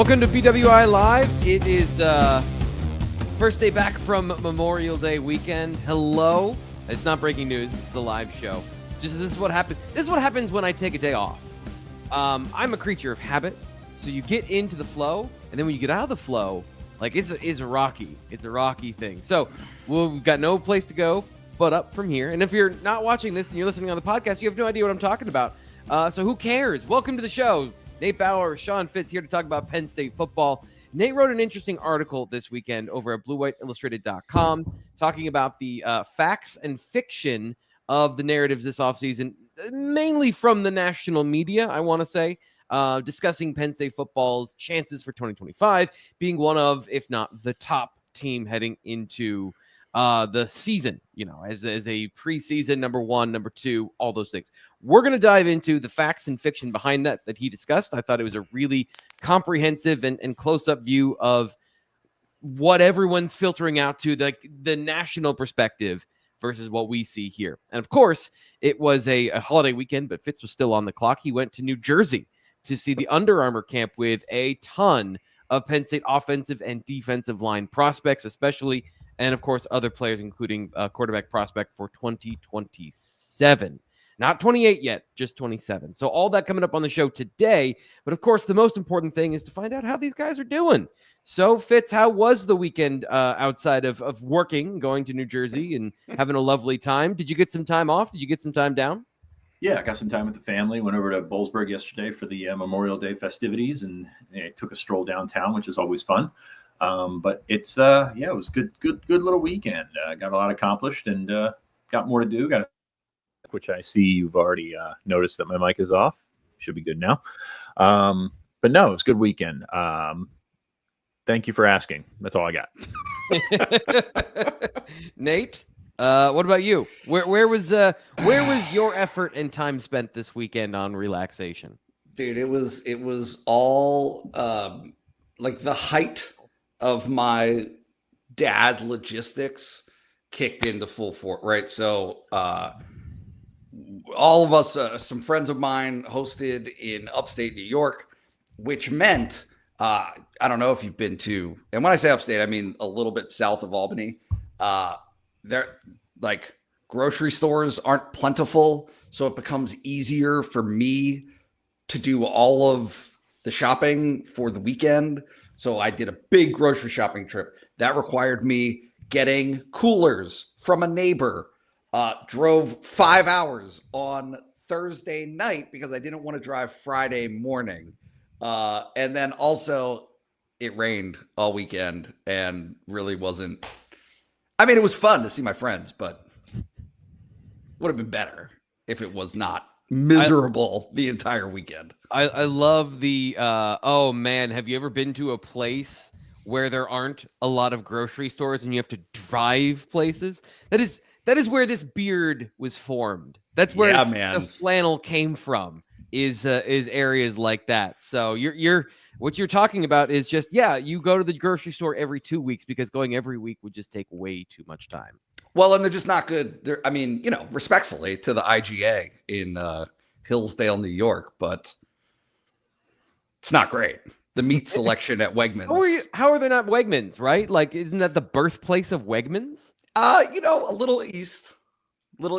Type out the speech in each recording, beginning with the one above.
Welcome to BWI Live. It is first day back from Memorial Day weekend. Hello. It's not breaking news. This is the live show. This is what happens. This is what happens when I take a day off. I'm a creature of habit, so you get into the flow, and then when you get out of the flow, like it's a rocky thing. So we've got no place to go but up from here. And if you're not watching this and you're listening on the podcast, you have no idea what I'm talking about. So who cares? Welcome to the show. Nate Bauer, Sean Fitz here to talk about Penn State football. Nate wrote an interesting article this weekend over at bluewhiteillustrated.com talking about the facts and fiction of the narratives this offseason, mainly from the national media, I want to say, discussing Penn State football's chances for 2025, being one of, if not the top team heading into the season, as a preseason number one, number two, all those things. We're going to dive into the facts and fiction behind that he discussed. I thought it was a really comprehensive and close-up view of what everyone's filtering out to, the national perspective versus what we see here. And of course, it was a holiday weekend, but Fitz was still on the clock. He went to New Jersey to see the Under Armour camp with a ton of Penn State offensive and defensive line prospects, especially, and of course, other players, including a quarterback prospect for 2027. Not 28 yet, just 27. So all that coming up on the show today. But of course, the most important thing is to find out how these guys are doing. So Fitz, how was the weekend outside of working, going to New Jersey and having a lovely time? Did you get some time off? Did you get some time down? Yeah, I got some time with the family. Went over to Boalsburg yesterday for the Memorial Day festivities and took a stroll downtown, which is always fun. But it's it was good little weekend. Got a lot accomplished and got more to do. Which I see you've already noticed that my mic is off. Should be good now. But no, it was a good weekend. Thank you for asking. That's all I got. Nate, what about you? Where was your effort and time spent this weekend on relaxation? Dude, it was all like the height of my dad logistics kicked into full force, right? So all of us, some friends of mine hosted in upstate New York, which meant, I don't know if you've been to, and when I say upstate, I mean a little bit south of Albany. There, like, grocery stores aren't plentiful, so it becomes easier for me to do all of the shopping for the weekend. So I did a big grocery shopping trip. That required me getting coolers from a neighbor. Drove 5 hours on Thursday night because I didn't want to drive Friday morning. And then also it rained all weekend and really wasn't, I mean, it was fun to see my friends, but would have been better if it was not miserable the entire weekend. I love the, oh man, have you ever been to a place where there aren't a lot of grocery stores and you have to drive places? That is where this beard was formed. That's where the flannel came from. Is areas like that. So what you're talking about is just, you go to the grocery store every 2 weeks because going every week would just take way too much time. Well, and they're just not good. I mean, respectfully to the IGA in Hillsdale, New York, but it's not great. The meat selection at Wegmans. How are they not Wegmans, right? Like, isn't that the birthplace of Wegmans? A little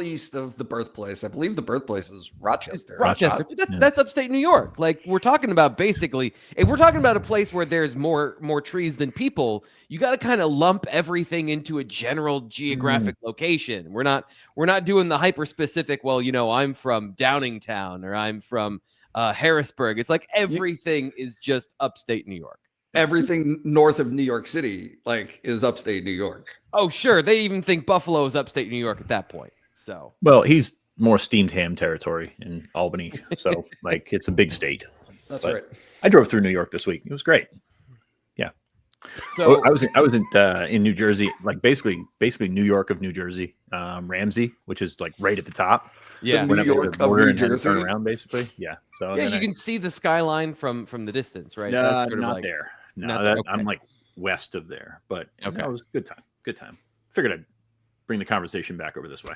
east of the birthplace. I believe the birthplace is Rochester. Rochester. That's upstate New York. Like, we're talking about basically, if we're talking about a place where there's more trees than people, you got to kind of lump everything into a general geographic location. We're not doing the hyper specific. Well, I'm from Downingtown or I'm from Harrisburg. It's like everything is just upstate New York. Everything north of New York City, is upstate New York. Oh, sure. They even think Buffalo is upstate New York at that point. So, well, he's more steamed ham territory in Albany. So, it's a big state. That's right. I drove through New York this week. It was great. Yeah. So I was in New Jersey, basically New York of New Jersey, Ramsey, which is right at the top. Yeah, New York of New Jersey. Turn around, basically. Yeah. So you can see the skyline from the distance, right? No, not there. No, okay. I'm west of there, but it was a good time. Good time. Figured I'd bring the conversation back over this way.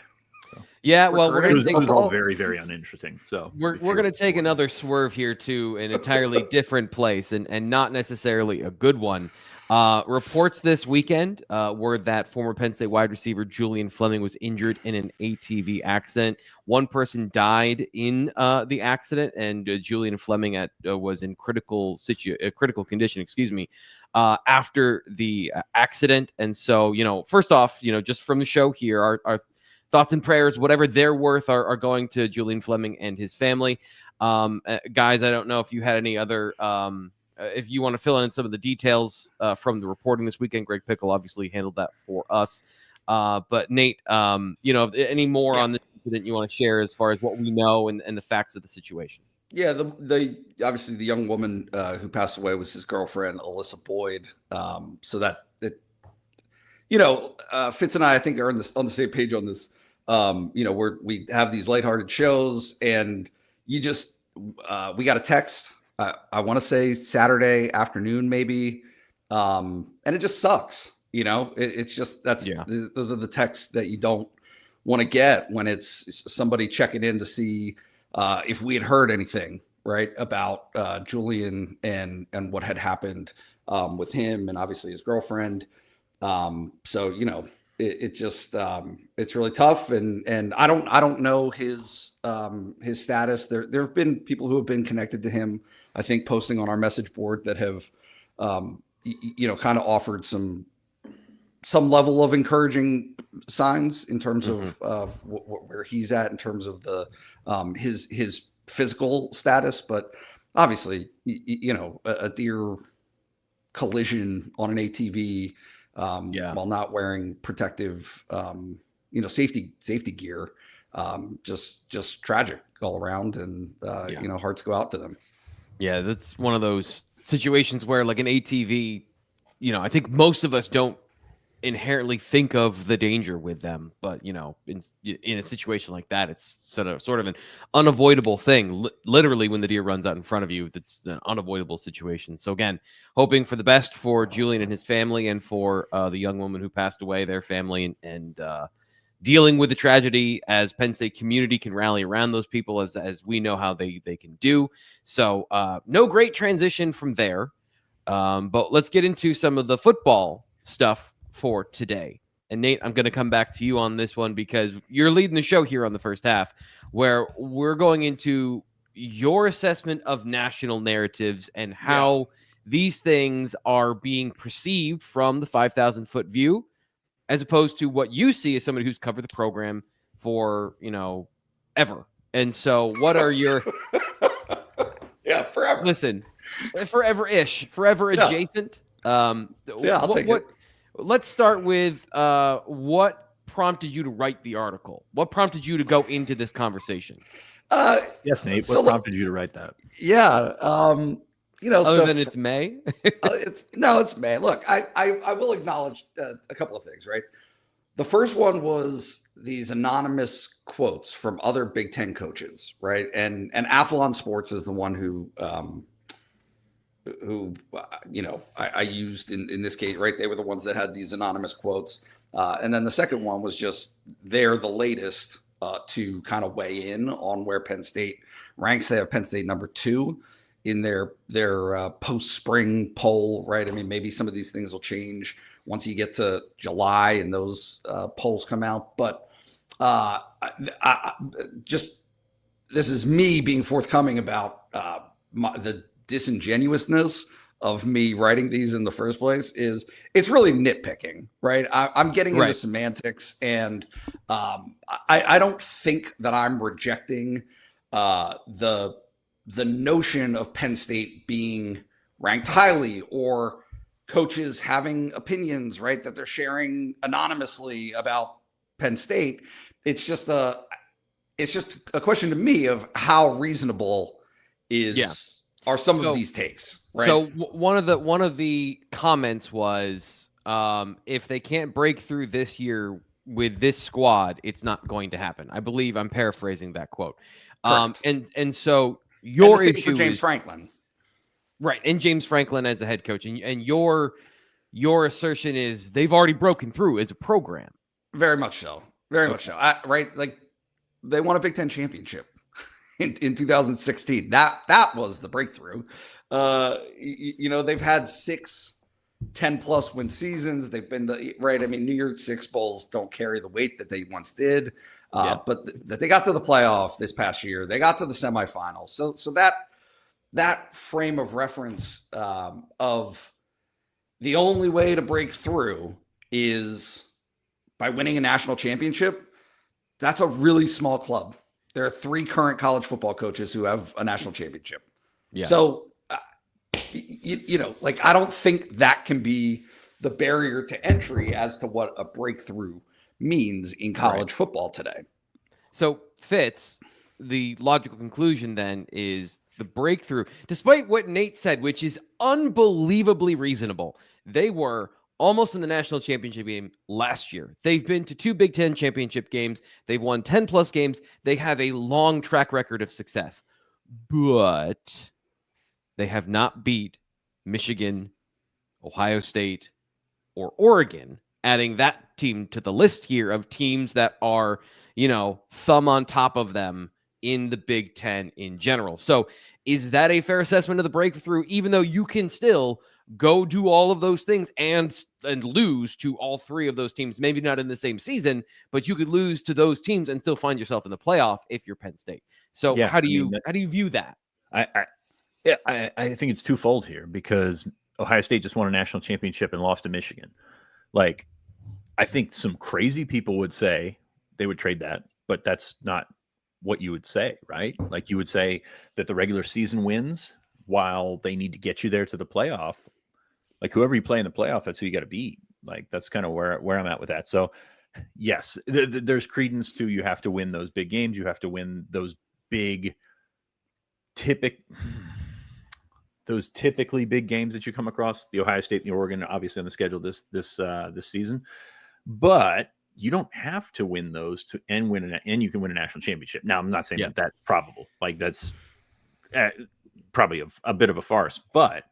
Yeah, well, we're It going was to all very, very uninteresting. So we're going to take another swerve here to an entirely different place, and not necessarily a good one. Reports this weekend were that former Penn State wide receiver Julian Fleming was injured in an ATV accident. One person died in the accident, and Julian Fleming was in critical condition. Excuse me. After the accident, and so first off, just from the show here, our thoughts and prayers, whatever they're worth, are going to Julian Fleming and his family. Guys, I don't know if you had any other, if you want to fill in some of the details from the reporting this weekend. Greg Pickle obviously handled that for us. But Nate, any more on this incident you want to share as far as what we know and the facts of the situation? Yeah, the obviously the young woman who passed away was his girlfriend, Alyssa Boyd. So that Fitz and I think are on the same page on this. We have these lighthearted shows, and we got a text. I want to say Saturday afternoon, maybe, and it just sucks. It's just those are the texts that you don't want to get when it's somebody checking in to see if we had heard anything right about Julian and what had happened with him and obviously his girlfriend. It's really tough, and I don't know his status. There have been people who have been connected to him, I think, posting on our message board that have kind of offered some level of encouraging signs in terms of where he's at in terms of the his physical status. But obviously, a deer collision on an ATV while not wearing protective, safety gear, just tragic all around, and hearts go out to them. Yeah, that's one of those situations where, like an ATV, I think most of us don't inherently think of the danger with them, but in a situation like that, it's sort of an unavoidable thing. Literally, when the deer runs out in front of you, that's an unavoidable situation. So again, hoping for the best for Julian and his family, and for the young woman who passed away, their family, and dealing with the tragedy as Penn State community can rally around those people as we know how they can do. So no great transition from there, but let's get into some of the football stuff for today. And Nate, I'm going to come back to you on this one because you're leading the show here on the first half, where we're going into your assessment of national narratives and how these things are being perceived from the 5,000-foot view, as opposed to what you see as somebody who's covered the program for, ever. And so what are your... forever. Listen, forever-ish, forever adjacent. I'll take it. Let's start with what prompted you to write the article? What prompted you to go into this conversation? Yes, Nate. What prompted you to write that? Yeah. Other than it's May? It's May. Look, I will acknowledge a couple of things, right? The first one was these anonymous quotes from other Big Ten coaches, right? And Athlon Sports is the one who I used in this case, right? They were the ones that had these anonymous quotes. And then the second one was just they're the latest to kind of weigh in on where Penn State ranks. They have Penn State number 2 in their post-spring poll, right? I mean, maybe some of these things will change once you get to July and those polls come out. But this is me being forthcoming about the disingenuousness of me writing these in the first place. It's really nitpicking, right? I'm getting into semantics, and I don't think that I'm rejecting the notion of Penn State being ranked highly, or coaches having opinions, right, that they're sharing anonymously about Penn State. It's just a question to me of how reasonable are some of these takes, right? So one of the comments was, if they can't break through this year with this squad, it's not going to happen. I believe I'm paraphrasing that quote. And so your issue for James Franklin, right? And James Franklin as a head coach, and your assertion is they've already broken through as a program. Very much so. Very much so. Right? Like they won a Big Ten championship in 2016. That was the breakthrough. They've had 6 10+ win seasons. They've been right. I mean, New Year's Six bowls don't carry the weight that they once did. But that they got to the playoff this past year. They got to the semifinals. So that frame of reference of the only way to break through is by winning a national championship. That's a really small club. There are 3 current college football coaches who have a national championship. Yeah. So, I don't think that can be the barrier to entry as to what a breakthrough means in college football today. So, Fitz, the logical conclusion then is the breakthrough, despite what Nate said, which is unbelievably reasonable. They were almost in the national championship game last year. They've been to 2 Big Ten championship games. They've won 10+ games. They have a long track record of success, but they have not beat Michigan, Ohio State, or Oregon, adding that team to the list here of teams that are, thumb on top of them in the Big Ten in general. So is that a fair assessment of the breakthrough, even though you can still go do all of those things and lose to all 3 of those teams, maybe not in the same season, but you could lose to those teams and still find yourself in the playoff if you're Penn State. So how do you view that? I think it's twofold here, because Ohio State just won a national championship and lost to Michigan. Like, I think some crazy people would say they would trade that, but that's not what you would say, right? Like, you would say that the regular season wins while they need to get you there to the playoff. Like, whoever you play in the playoff, that's who you got to beat. Like, that's kind of where I'm at with that. So yes, there's credence to, you have to win those big games. You have to win those big typically big games that you come across. The Ohio State and the Oregon, obviously on the schedule this season, but you don't have to win those and you can win a national championship. Now, I'm not saying that that's probable. Like, that's probably a bit of a farce, but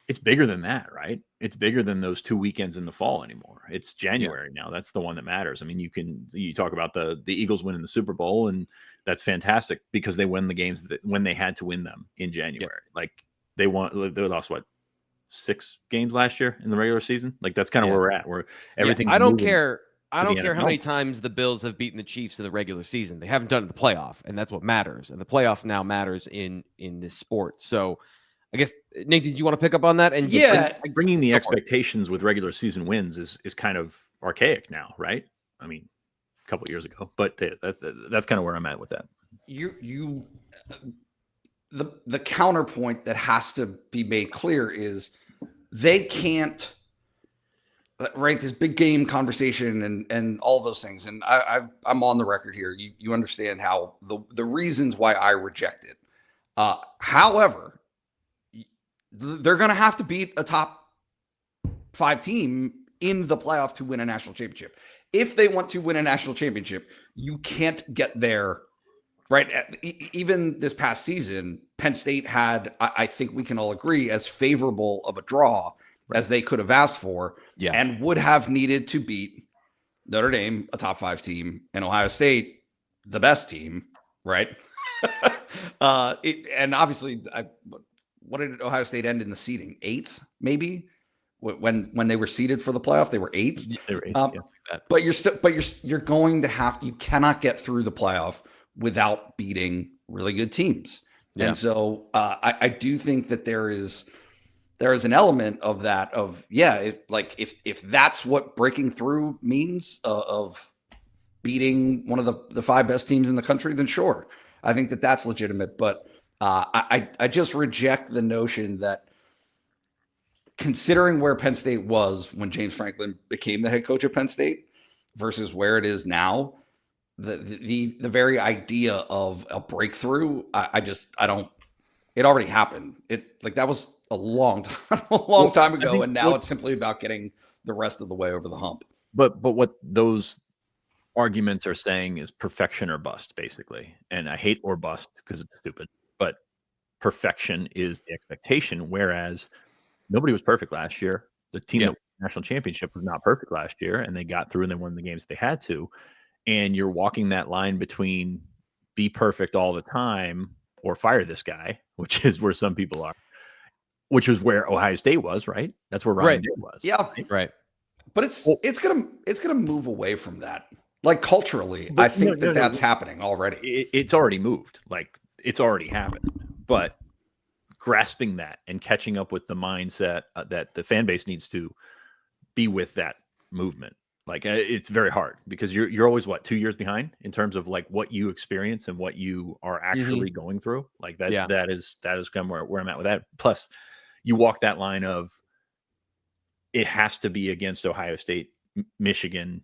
it's bigger than that, right? It's bigger than those 2 weekends in the fall anymore. It's January now. That's the one that matters. I mean, you talk about the Eagles winning the Super Bowl, and that's fantastic because they win the games when they had to win them in January. Like, they lost 6 games last year in the regular season. Like, that's kind of where we're at. Where everything. I don't care how many times the Bills have beaten the Chiefs in the regular season. They haven't done it in the playoff, and that's what matters. And the playoff now matters in this sport. So, I guess, Nate, did you want to pick up on that? And bringing the expectations with regular season wins is kind of archaic now, right? I mean, a couple of years ago, but that's kind of where I'm at with that. The counterpoint that has to be made clear is they can't, right? This big game conversation and all those things. And I'm on the record here. You understand how the reasons why I reject it. However, they're going to have to beat a top 5 team in the playoff to win a national championship. If they want to win a national championship, you can't get there, right? Even this past season, Penn State had, I think we can all agree, as favorable of a draw as they could have asked for, and would have needed to beat Notre Dame, a top 5 team, and Ohio State, the best team, right? And obviously, what did Ohio State end in the seeding? 8th, maybe? When they were seeded for the playoff, they were 8th. They were 8th, But you're going to you cannot get through the playoff without beating really good teams. Yeah. And so I do think that there is an element of that if that's what breaking through means of beating one of the 5 best teams in the country, then sure, I think that's legitimate. But I just reject the notion that, considering where Penn State was when James Franklin became the head coach of Penn State versus where it is now, the very idea of a breakthrough, I don't. It already happened. That was a long time ago, and now it's simply about getting the rest of the way over the hump. But what those arguments are saying is perfection or bust, basically. And I hate or bust because it's stupid, but perfection is the expectation. Whereas nobody was perfect last year. The team that national championship was not perfect last year, and they got through and they won the games they had to. And you're walking that line between be perfect all the time or fire this guy, which is where some people are, which was where Ohio State was, right? That's where Ryan Day was. Yeah, right. But it's gonna move away from that. Like culturally, I think that's happening already. It's already moved. Like it's already happened. But grasping that and catching up with the mindset that the fan base needs to be with that movement. Like it's very hard because you're always 2 years behind in terms of like what you experience and what you are actually going through. Like that, that is kind of where I'm at with that. Plus, you walk that line of it has to be against Ohio State, Michigan,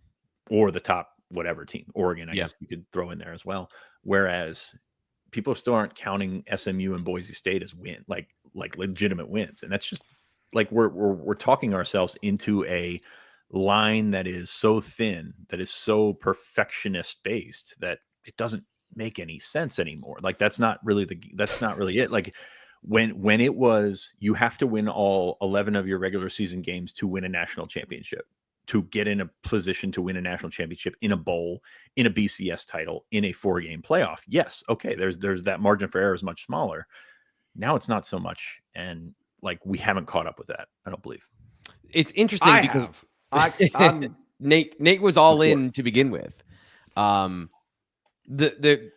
or the top whatever team, Oregon. I guess you could throw in there as well. Whereas people still aren't counting SMU and Boise State as like legitimate wins, and that's just like we're talking ourselves into a line that is so thin, that is so perfectionist based that it doesn't make any sense anymore. Like that's not really it. Like when it was, you have to win all 11 of your regular season games to win a national championship, to get in a position to win a national championship in a bowl, in a BCS title, in a 4-game playoff. Yes. Okay. There's that margin for error is much smaller. Now it's not so much. And like, we haven't caught up with that. I don't believe. It's interesting because Nate was all in to begin with. The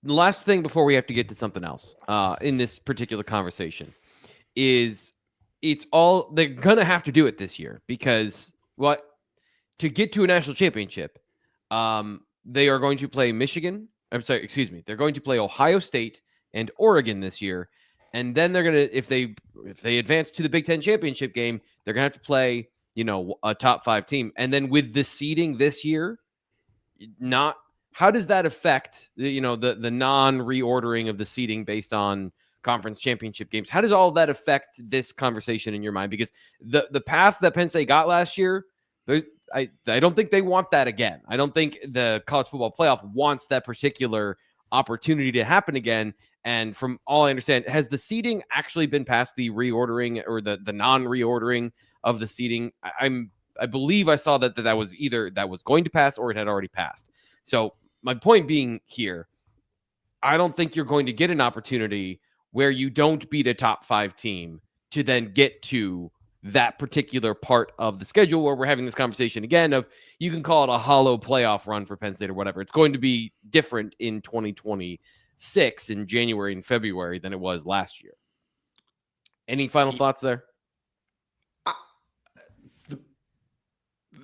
last thing before we have to get to something else in this particular conversation is they're going to have to do it this year because to get to a national championship, they are going to play Michigan. I'm sorry, excuse me. They're going to play Ohio State and Oregon this year. And then they're going to, if they advance to the Big Ten championship game, they're going to have to play, a top 5 team. And then with the seeding this year, how does that affect, the non-reordering of the seeding based on conference championship games? How does all that affect this conversation in your mind? Because the path that Penn State got last year, I don't think they want that again. I don't think the college football playoff wants that particular opportunity to happen again. And from all I understand, has the seeding actually been past the reordering or the non-reordering of the seeding? I believe I saw that was either that was going to pass or it had already passed. So my point being here, I don't think you're going to get an opportunity where you don't beat a top 5 team to then get to that particular part of the schedule where we're having this conversation again of you can call it a hollow playoff run for Penn State or whatever. It's going to be different in 2026 in January and February than it was last year. Any final thoughts there?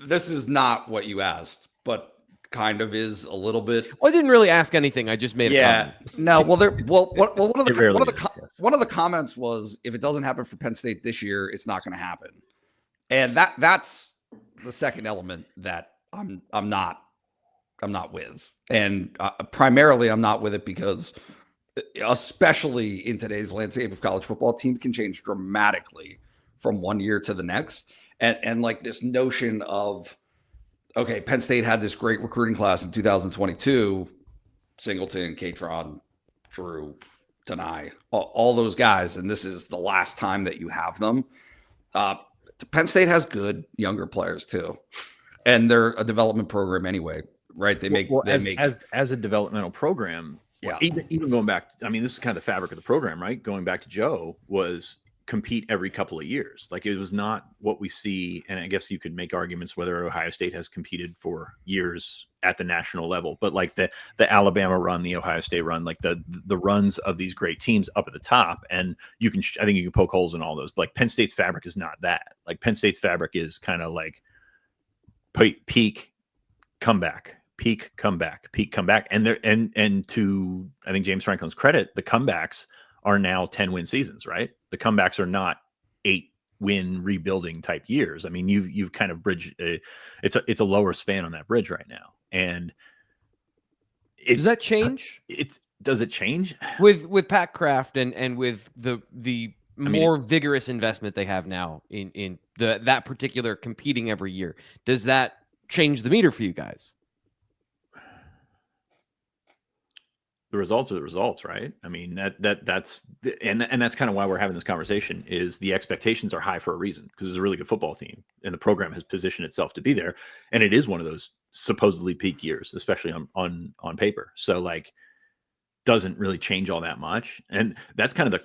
This is not what you asked, but kind of is a little bit. Well, I didn't really ask anything. I just made a comment. No, one of the comments was if it doesn't happen for Penn State this year, it's not going to happen. And that's the second element that I'm not with. And primarily I'm not with it because especially in today's landscape of college football, teams can change dramatically from one year to the next. And like this notion of, okay, Penn State had this great recruiting class in 2022, Singleton, Catron, Drew, Denai, all those guys. And this is the last time that you have them. Penn State has good younger players too. And they're a development program anyway, right? As a developmental program. Yeah. Even going back, this is kind of the fabric of the program, right? Going back to Joe was compete every couple of years. Like it was not what we see. And I guess you could make arguments whether Ohio State has competed for years at the national level, but like the Alabama run, the Ohio State run, like the runs of these great teams up at the top. And I think you can poke holes in all those, but like Penn State's fabric is not that. Like Penn State's fabric is kind of like peak, comeback, peak, comeback, peak, comeback. And to, I think James Franklin's credit, the comebacks are now 10-win seasons, right? The comebacks are not 8-win rebuilding type years. You've kind of bridged it's a lower span on that bridge right now. And does that change? Does it change with Pat Kraft and with the more vigorous investment they have now in that particular competing every year? Does that change the meter for you guys? the results are the results, right? I mean, that's kind of why we're having this conversation. Is the expectations are high for a reason, because it's a really good football team and the program has positioned itself to be there, and it is one of those supposedly peak years, especially on paper. So like, doesn't really change all that much, and that's kind of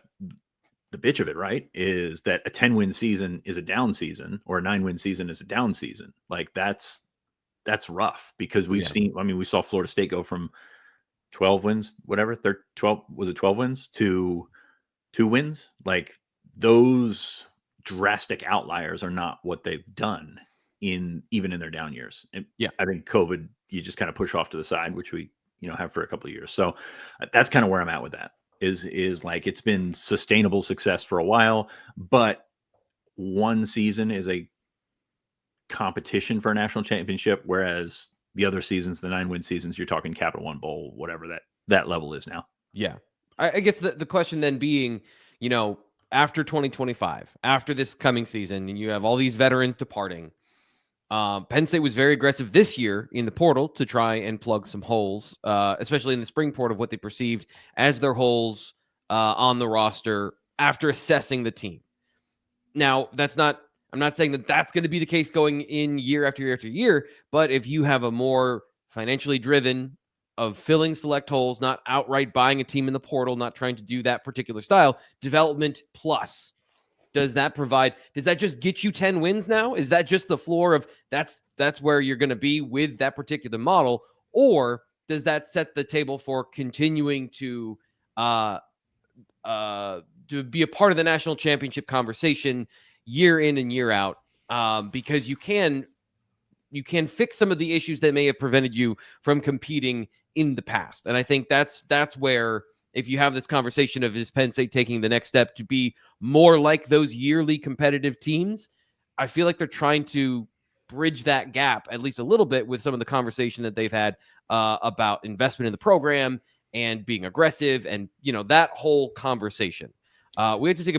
the bitch of it, right? Is that a 10-win season is a down season, or a 9-win season is a down season? Like that's rough, because we've seen. I mean, we saw Florida State go from 12 wins, whatever, 12 wins to 2 wins. Like, those drastic outliers are not what they've done even in their down years. And I think COVID, you just kind of push off to the side, which we have for a couple of years. So that's kind of where I'm at with that. Is like, it's been sustainable success for a while, but one season is a competition for a national championship, whereas the other seasons, the 9-win seasons, you're talking Capital One Bowl, whatever that level is now. Yeah. I guess the question then being, after 2025, after this coming season, and you have all these veterans departing, Penn State was very aggressive this year in the portal to try and plug some holes, especially in the spring portal, of what they perceived as their holes on the roster after assessing the team. Now, I'm not saying that that's going to be the case going in year after year after year, but if you have a more financially driven of filling select holes, not outright buying a team in the portal, not trying to do that particular style, development plus, does that just get you 10 wins now? Is that just the floor of that's where you're going to be with that particular model? Or does that set the table for continuing to be a part of the national championship conversation year in and year out, because you can fix some of the issues that may have prevented you from competing in the past. And I think that's where, if you have this conversation of, is Penn State taking the next step to be more like those yearly competitive teams, I feel like they're trying to bridge that gap at least a little bit with some of the conversation that they've had about investment in the program and being aggressive, and that whole conversation. We have to take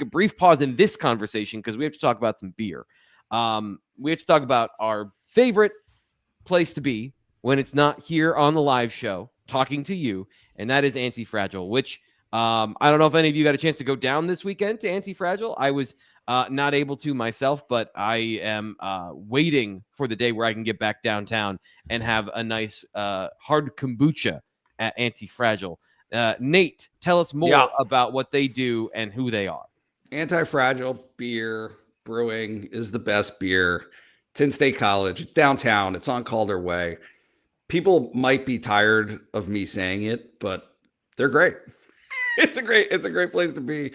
a brief pause in this conversation because we have to talk about some beer. We have to talk about our favorite place to be when it's not here on the live show talking to you, and that is Anti-Fragile, which I don't know if any of you got a chance to go down this weekend to Anti-Fragile. I was not able to myself, but I am waiting for the day where I can get back downtown and have a nice hard kombucha at Anti-Fragile. Nate, tell us more about what they do and who they are. Anti-Fragile Beer Brewing is the best beer. It's in State College. It's downtown. It's on Calder Way. People might be tired of me saying it, but they're great. It's a great place to be.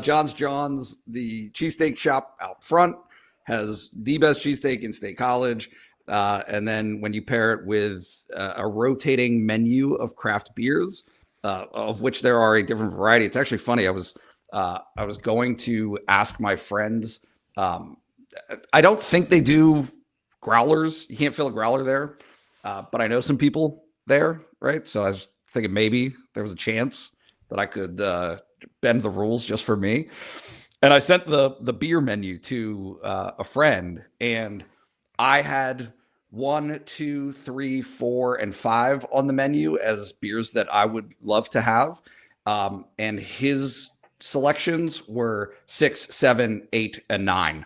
John's, the cheesesteak shop out front, has the best cheesesteak in State College. And then when you pair it with a rotating menu of craft beers, of which there are a different variety. It's actually funny. I was going to ask my friends. I don't think they do growlers. You can't fill a growler there, but I know some people there, right? So I was thinking maybe there was a chance that I could bend the rules just for me. And I sent the beer menu to a friend, and I had 1, 2, 3, 4, and 5 on the menu as beers that I would love to have. And his selections were 6, 7, 8, and 9.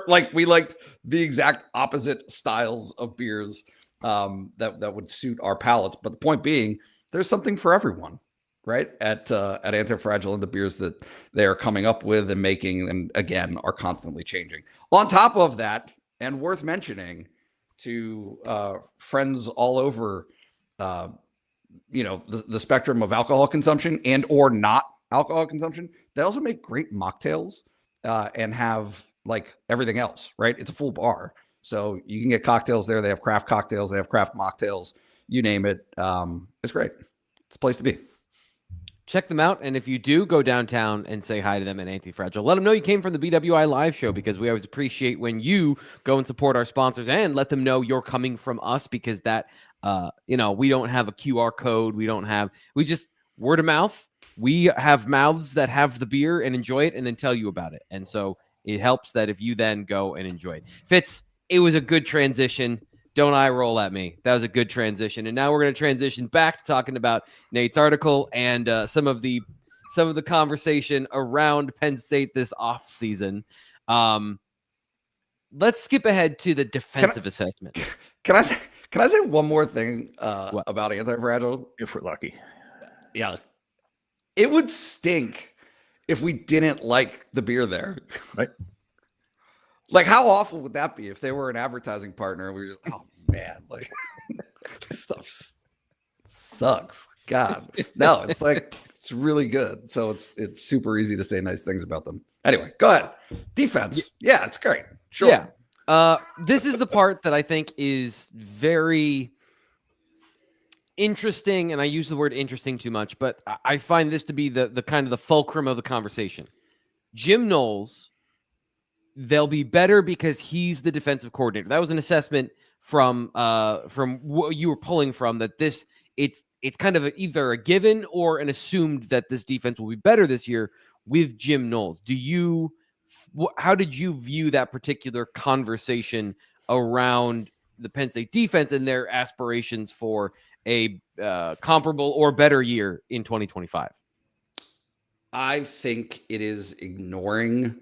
Like, we liked the exact opposite styles of beers that would suit our palates. But the point being, there's something for everyone, right? At Anti-Fragile, and the beers that they are coming up with and making, and again, are constantly changing. On top of that, and worth mentioning to friends all over, the spectrum of alcohol consumption and or not alcohol consumption, they also make great mocktails and have like everything else, right? It's a full bar. So you can get cocktails there. They have craft cocktails. They have craft mocktails. You name it. It's great. It's a place to be. Check them out. And if you do go downtown and say hi to them at Anti-Fragile, let them know you came from the BWI live show, because we always appreciate when you go and support our sponsors, and let them know you're coming from us, because that, we don't have a QR code. We just word of mouth. We have mouths that have the beer and enjoy it and then tell you about it. And so it helps that if you then go and enjoy it. Fitz, it was a good transition Don't eye roll at me. That was a good transition. And now we're going to transition back to talking about Nate's article and some of the conversation around Penn State this offseason. Let's skip ahead to the defensive assessment. Can I say one more thing about Anti-Fragile? If we're lucky. Yeah. It would stink if we didn't like the beer there. Right. Like, how awful would that be if they were an advertising partner and we were just, oh man, like this stuff sucks. God. No, it's like it's really good. So it's super easy to say nice things about them. Anyway, go ahead. Defense. Yeah, it's great. Sure. Yeah. This is the part that I think is very interesting, and I use the word interesting too much, but I find this to be the kind of the fulcrum of the conversation. Jim Knowles, they'll be better because he's the defensive coordinator. That was an assessment from what you were pulling from, that it's kind of either a given or an assumed that this defense will be better this year with Jim Knowles. How did you view that particular conversation around the Penn State defense and their aspirations for a comparable or better year in 2025? I think it is ignoring,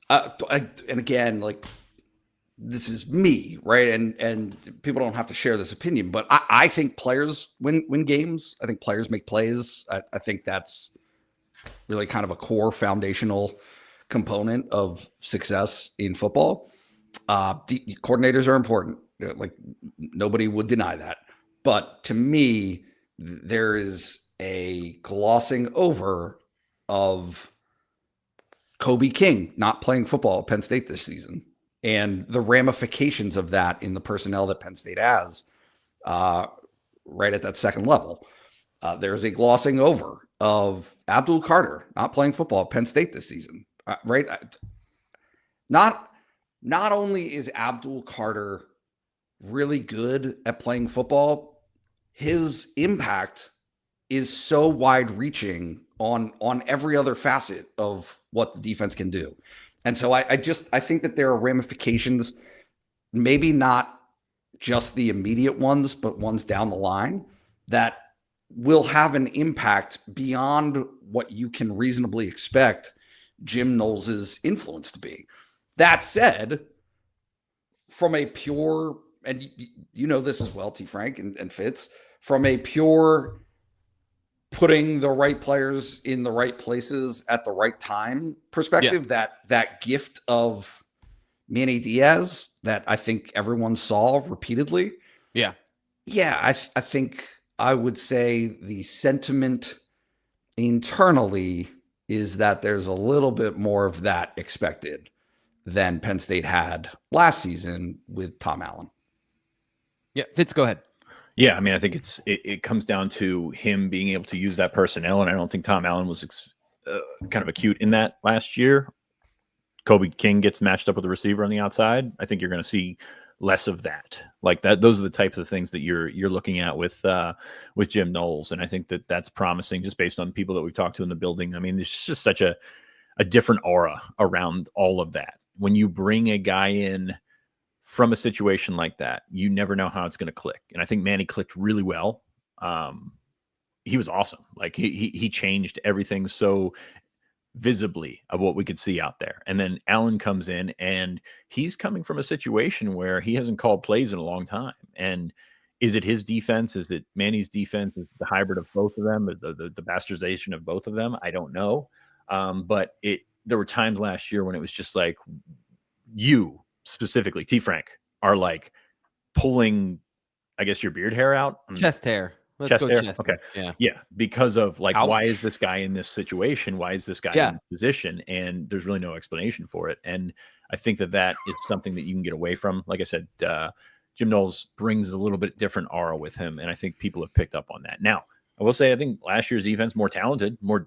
and again, like, this is me, right? And people don't have to share this opinion, but I think players win games. I think players make plays. I think that's really kind of a core foundational component of success in football. Coordinators are important. Like, nobody would deny that. But to me, there is a glossing over of Kobe King not playing football at Penn State this season and the ramifications of that in the personnel that Penn State has right at that second level. There's a glossing over of Abdul Carter not playing football at Penn State this season, right? Not only is Abdul Carter really good at playing football, his impact is so wide-reaching on every other facet of what the defense can do. And so I think that there are ramifications, maybe not just the immediate ones, but ones down the line that will have an impact beyond what you can reasonably expect Jim Knowles' influence to be. That said, from a pure, and you know this as well, T. Frank and Fitz, from a pure putting the right players in the right places at the right time perspective, that gift of Manny Diaz that I think everyone saw repeatedly. Yeah, I think I would say the sentiment internally is that there's a little bit more of that expected than Penn State had last season with Tom Allen. Yeah, Fitz, go ahead. Yeah, I mean, I think it comes down to him being able to use that personnel, and I don't think Tom Allen was kind of acute in that last year. Kobe King gets matched up with a receiver on the outside. I think you're going to see less of that. Like that, those are the types of things that you're looking at with Jim Knowles, and I think that that's promising just based on people that we've talked to in the building. I mean, there's just such a different aura around all of that. When you bring a guy in from a situation like that, you never know how it's going to click. And I think Manny clicked really well. He was awesome. Like he changed everything so visibly of what we could see out there. And then Allen comes in and he's coming from a situation where he hasn't called plays in a long time. And is it his defense? Is it Manny's defense? Is it the hybrid of both of them? The bastardization of both of them? I don't know. But there were times last year when it was just like, you specifically, T. Frank, are like pulling, I guess, your beard hair out. Chest hair. Let's chest go hair. chest Okay. hair. Yeah. Because of like, Ouch. Why is this guy in this situation? Why is this guy in this position? And there's really no explanation for it. And I think that is something that you can get away from. Like I said, Jim Knowles brings a little bit different aura with him. And I think people have picked up on that. Now, I will say, I think last year's defense, more talented, more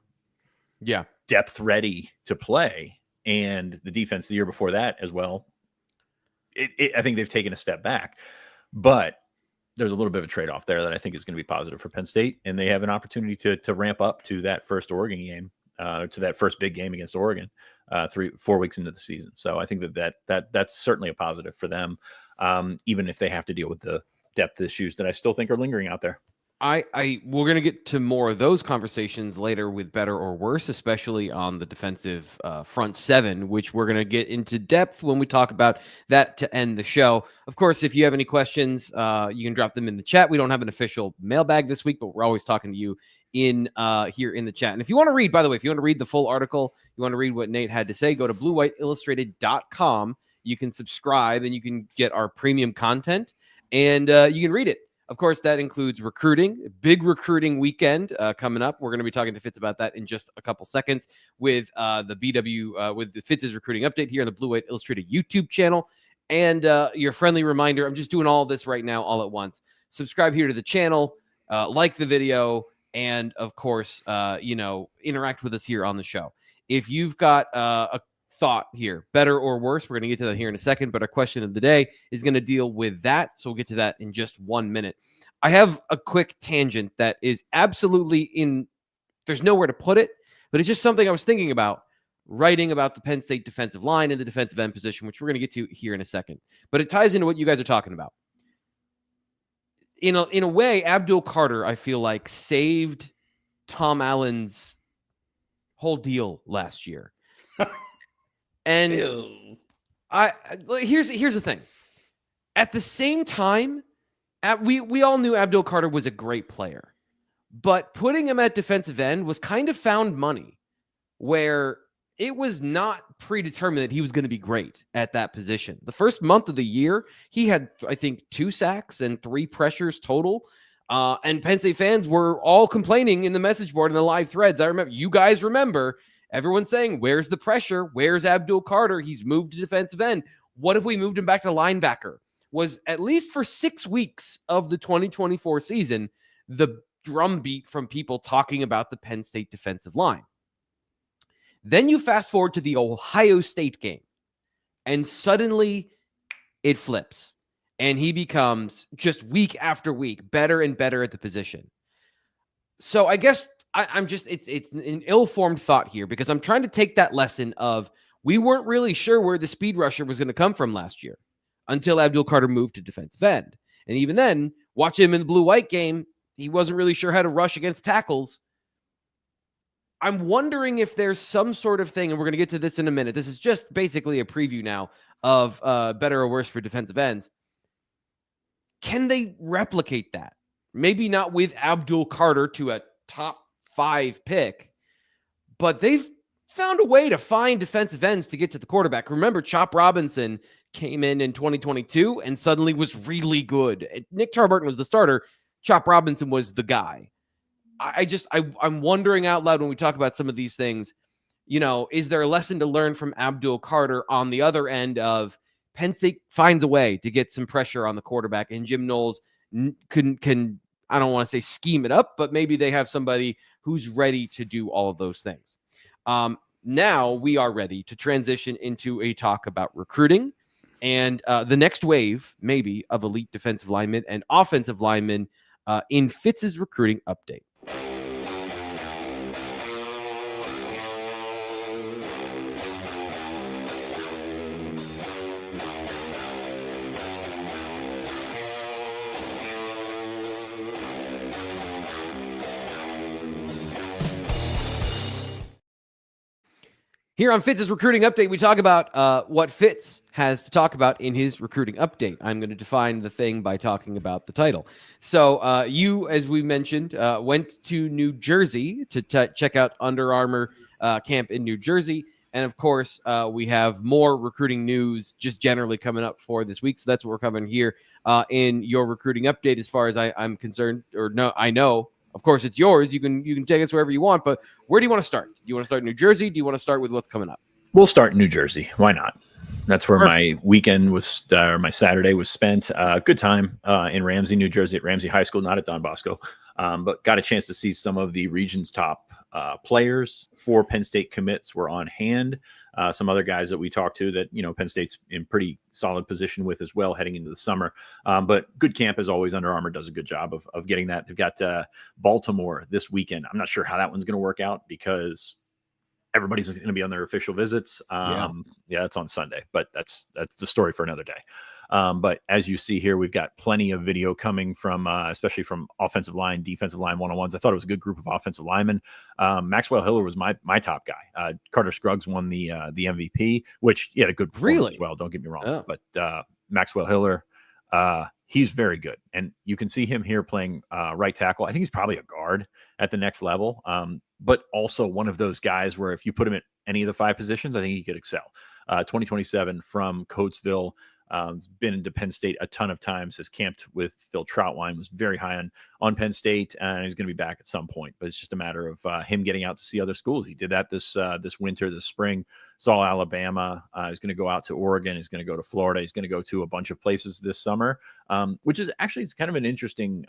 depth ready to play. And the defense the year before that as well. I think they've taken a step back, but there's a little bit of a trade-off there that I think is going to be positive for Penn State, and they have an opportunity to ramp up to that first Oregon game, to that first big game against Oregon, 3-4 weeks into the season. So I think that's certainly a positive for them. even if they have to deal with the depth issues that I still think are lingering out there. We're going to get to more of those conversations later with better or worse, especially on the defensive front seven, which we're going to get into depth when we talk about that to end the show. Of course, if you have any questions, you can drop them in the chat. We don't have an official mailbag this week, but we're always talking to you in here in the chat. And if you want to read, by the way, if you want to read the full article, you want to read what Nate had to say, go to bluewhiteillustrated.com. You can subscribe and you can get our premium content and you can read it. Of course, that includes recruiting, big recruiting weekend coming up. We're going to be talking to Fitz about that in just a couple seconds with with the Fitz's recruiting update here on the Blue White Illustrated YouTube channel. And your friendly reminder, I'm just doing all this right now all at once. Subscribe here to the channel, like the video, and of course, interact with us here on the show. If you've got a thought here, better or worse, we're going to get to that here in a second, but our question of the day is going to deal with that, so we'll get to that in just 1 minute. I have a quick tangent that is absolutely there's nowhere to put it, but it's just something I was thinking about writing about the Penn State defensive line and the defensive end position, which we're going to get to here in a second, but it ties into what you guys are talking about. In a way, Abdul Carter, I feel like, saved Tom Allen's whole deal last year. And here's the thing. At the same time, we all knew Abdul Carter was a great player, but putting him at defensive end was kind of found money, where it was not predetermined that he was going to be great at that position. The first month of the year, he had, I think, 2 sacks and 3 pressures total. And Penn State fans were all complaining in the message board and the live threads. I remember, you guys remember, everyone saying, where's the pressure? Where's Abdul Carter? He's moved to defensive end. What if we moved him back to linebacker? Was, at least for 6 weeks of the 2024 season, the drumbeat from people talking about the Penn State defensive line. Then you fast forward to the Ohio State game, and suddenly it flips, and he becomes, just week after week, better and better at the position. So I guess it's an ill-formed thought here, because I'm trying to take that lesson of, we weren't really sure where the speed rusher was going to come from last year until Abdul Carter moved to defensive end. And even then, watch him in the blue-white game, he wasn't really sure how to rush against tackles. I'm wondering if there's some sort of thing, and we're going to get to this in a minute. This is just basically a preview now of better or worse for defensive ends. Can they replicate that? Maybe not with Abdul Carter to a top 5 pick, but they've found a way to find defensive ends to get to the quarterback. Remember, Chop Robinson came in 2022 and suddenly was really good. Nick Tarburton was the starter. Chop Robinson was the guy. I'm wondering out loud when we talk about some of these things, is there a lesson to learn from Abdul Carter on the other end of Penn State finds a way to get some pressure on the quarterback, and Jim Knowles can I don't want to say scheme it up, but maybe they have somebody who's ready to do all of those things. Now we are ready to transition into a talk about recruiting and the next wave, maybe, of elite defensive linemen and offensive linemen in Fitz's recruiting update. Here on Fitz's recruiting update, we talk about what Fitz has to talk about in his recruiting update. I'm going to define the thing by talking about the title. So you, as we mentioned, went to New Jersey to check out Under Armour camp in New Jersey. And of course, we have more recruiting news just generally coming up for this week. So that's what we're covering here in your recruiting update as far as I'm concerned. Or no, I know. Of course, it's yours. You can take us wherever you want, but where do you want to start? Do you want to start in New Jersey? Do you want to start with what's coming up? We'll start in New Jersey. Why not? That's where my weekend was, or my Saturday was spent. Good time in Ramsey, New Jersey, at Ramsey High School, not at Don Bosco, but got a chance to see some of the region's top players. 4 Penn State commits were on hand. Some other guys that we talked to that, Penn State's in pretty solid position with as well heading into the summer. But good camp as always. Under Armour does a good job of getting that. They've got Baltimore this weekend. I'm not sure how that one's going to work out because everybody's going to be on their official visits. Yeah, it's on Sunday, but that's the story for another day. But as you see here, we've got plenty of video coming from, especially from offensive line, defensive line one-on-ones. I thought it was a good group of offensive linemen. Maxwell Hiller was my top guy. Carter Scruggs won the MVP, which he had a good performance as well. Don't get me wrong, but Maxwell Hiller, he's very good, and you can see him here playing right tackle. I think he's probably a guard at the next level, but also one of those guys where if you put him at any of the 5 positions, I think he could excel. 2027 from Coatesville. Has been into Penn State a ton of times, has camped with Phil Troutwine, was very high on Penn State, and he's going to be back at some point. But it's just a matter of him getting out to see other schools. He did that this winter, this spring, saw Alabama. He's going to go out to Oregon. He's going to go to Florida. He's going to go to a bunch of places this summer, which is actually, it's kind of an interesting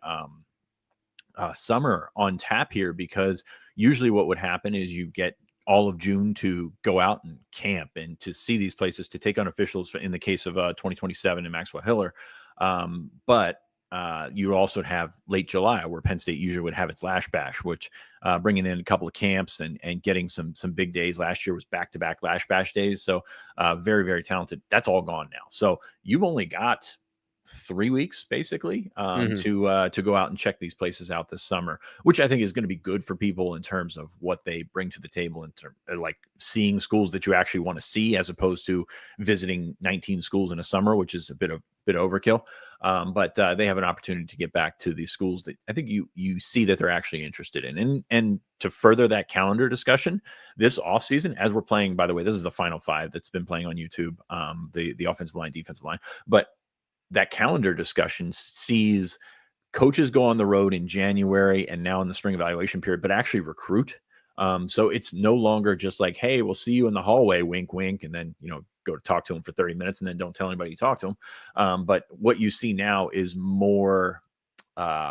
summer on tap here, because usually what would happen is you get all of June to go out and camp and to see these places, to take unofficials in the case of 2027 and Maxwell Hiller. But you also have late July, where Penn State usually would have its Lash Bash, which bringing in a couple of camps and getting some big days. Last year was back-to-back Lash Bash days. So very, very talented. That's all gone now. So you've only got 3 weeks basically to go out and check these places out this summer, which I think is going to be good for people in terms of what they bring to the table, in terms of like seeing schools that you actually want to see, as opposed to visiting 19 schools in a summer, which is a bit overkill. But they have an opportunity to get back to these schools that I think you see that they're actually interested in. And to further that calendar discussion this offseason, as we're playing, by the way, this is the final 5 that's been playing on YouTube, the offensive line, defensive line, but that calendar discussion sees coaches go on the road in January and now in the spring evaluation period, but actually recruit. So it's no longer just like, hey, we'll see you in the hallway, wink, wink, and then, go to talk to them for 30 minutes and then don't tell anybody you talk to them. But what you see now is more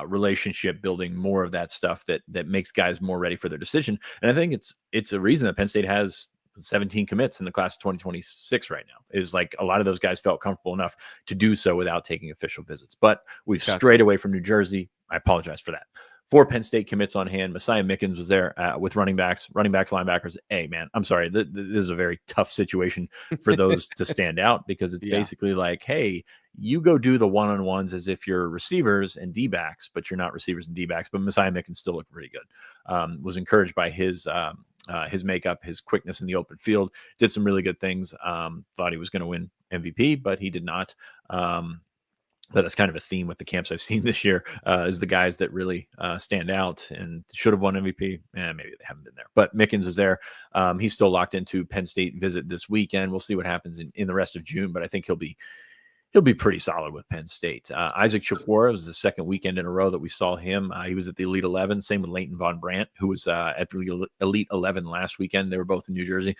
relationship building, more of that stuff that makes guys more ready for their decision. And I think it's a reason that Penn State has 17 commits in the class of 2026 right now, is like a lot of those guys felt comfortable enough to do so without taking official visits. But we've strayed away from New Jersey. I apologize for that. 4 Penn State commits on hand. Messiah Mickens was there with running backs, linebackers. Hey, man, I'm sorry. This is a very tough situation for those to stand out, because it's basically like, hey, you go do the one-on-ones as if you're receivers and D-backs, but you're not receivers and D-backs. But Messiah Mickens still looked pretty good. Was encouraged by his makeup, his quickness in the open field, did some really good things. Thought he was going to win MVP, but he did not. But that's kind of a theme with the camps I've seen this year, is the guys that really stand out and should have won MVP. Maybe they haven't been there, but Mickens is there. He's still locked into Penn State visit this weekend. We'll see what happens in the rest of June, but I think he'll be pretty solid with Penn State. Isaac Chikwara was the second weekend in a row that we saw him. He was at the Elite 11. Same with Leighton Von Brandt, who was at the Elite 11 last weekend. They were both in New Jersey.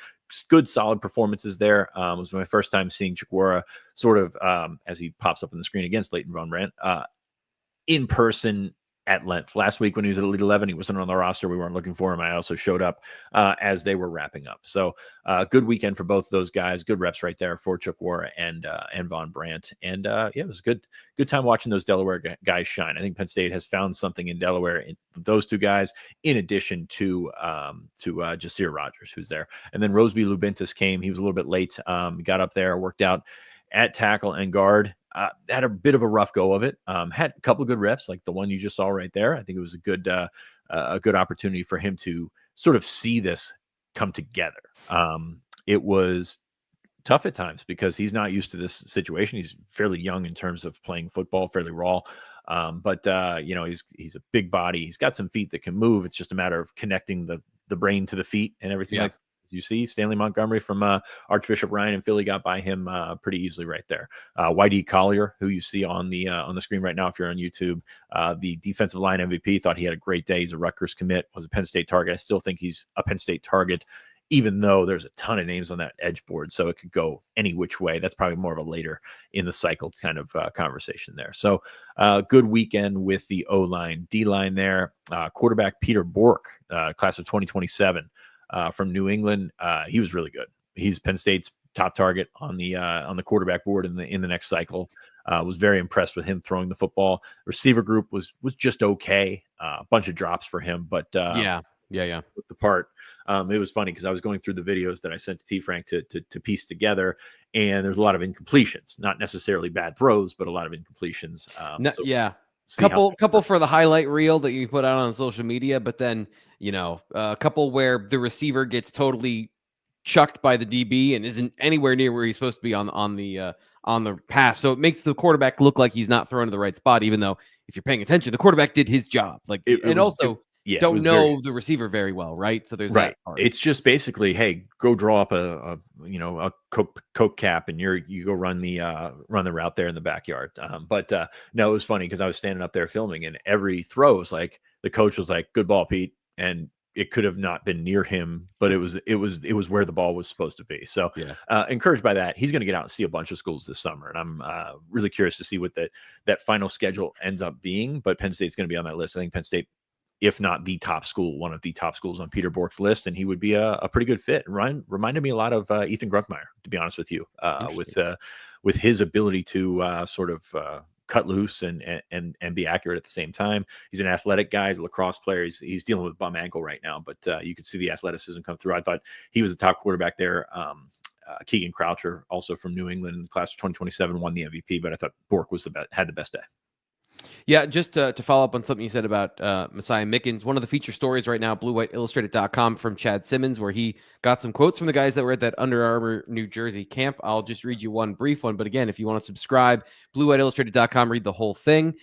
Good, solid performances there. It was my first time seeing Chikwara sort of, as he pops up on the screen against Leighton Von Brandt, in person at length. Last week when he was at Elite 11, he wasn't on the roster. We weren't looking for him. I also showed up as they were wrapping up. So good weekend for both of those guys. Good reps right there for Chikwara and Von Brandt. And it was a good time watching those Delaware guys shine. I think Penn State has found something in Delaware in those two guys, in addition to Jasir Rogers, who's there. And then Roseby Lubintis came. He was a little bit late. Got up there, worked out at tackle and guard. Had a bit of a rough go of it. Had a couple of good reps, like the one you just saw right there. I think it was a good opportunity for him to sort of see this come together. It was tough at times because he's not used to this situation. He's fairly young in terms of playing football, fairly raw. But he's a big body. He's got some feet that can move. It's just a matter of connecting the brain to the feet and everything like. You see Stanley Montgomery from Archbishop Ryan and Philly got by him pretty easily right there. YD Collier, who you see on the screen right now if you're on YouTube, the defensive line MVP, thought he had a great day. He's a Rutgers commit, was a Penn State target. I still think he's a Penn State target, even though there's a ton of names on that edge board, so it could go any which way. That's probably more of a later in the cycle kind of conversation there. So good weekend with the O-line. D-line there. Quarterback Peter Bork, class of 2027. From New England, he was really good. He's Penn State's top target on the quarterback board in the next cycle. Was very impressed with him throwing the football. Receiver group was just okay. A bunch of drops for him, but Yeah. the part. It was funny because I was going through the videos that I sent to T Frank to piece together, and there's a lot of incompletions, not necessarily bad throws, but a lot of incompletions. Yeah. See how Couple for the highlight reel that you put out on social media, but then, a couple where the receiver gets totally chucked by the DB and isn't anywhere near where he's supposed to be on the pass. So it makes the quarterback look like he's not throwing to the right spot, even though if you're paying attention, the quarterback did his job. Like, don't know the receiver very well, right? So there's that part. It's just basically, hey, go draw up a Coke cap, and you go run the route there in the backyard. No, it was funny because I was standing up there filming, and every throw was like the coach was like, "Good ball, Pete," and it could have not been near him, but it was where the ball was supposed to be. So encouraged by that. He's going to get out and see a bunch of schools this summer, and I'm really curious to see what that final schedule ends up being. But Penn State's going to be on that list. I think Penn State, if not the top school, one of the top schools on Peter Bork's list, and he would be a pretty good fit. Reminded me a lot of Ethan Grunkmeyer, to be honest with you, with his ability to sort of cut loose and be accurate at the same time. He's an athletic guy. He's a lacrosse player. He's dealing with bum ankle right now, but you could see the athleticism come through. I thought he was the top quarterback there. Keegan Croucher, also from New England, class of 2027, won the MVP, but I thought Bork was had the best day. Yeah, just to follow up on something you said about Messiah Mickens, one of the feature stories right now, BlueWhiteIllustrated.com, from Chad Simmons, where he got some quotes from the guys that were at that Under Armour, New Jersey camp. I'll just read you one brief one. But again, if you want to subscribe, BlueWhiteIllustrated.com, read the whole thing.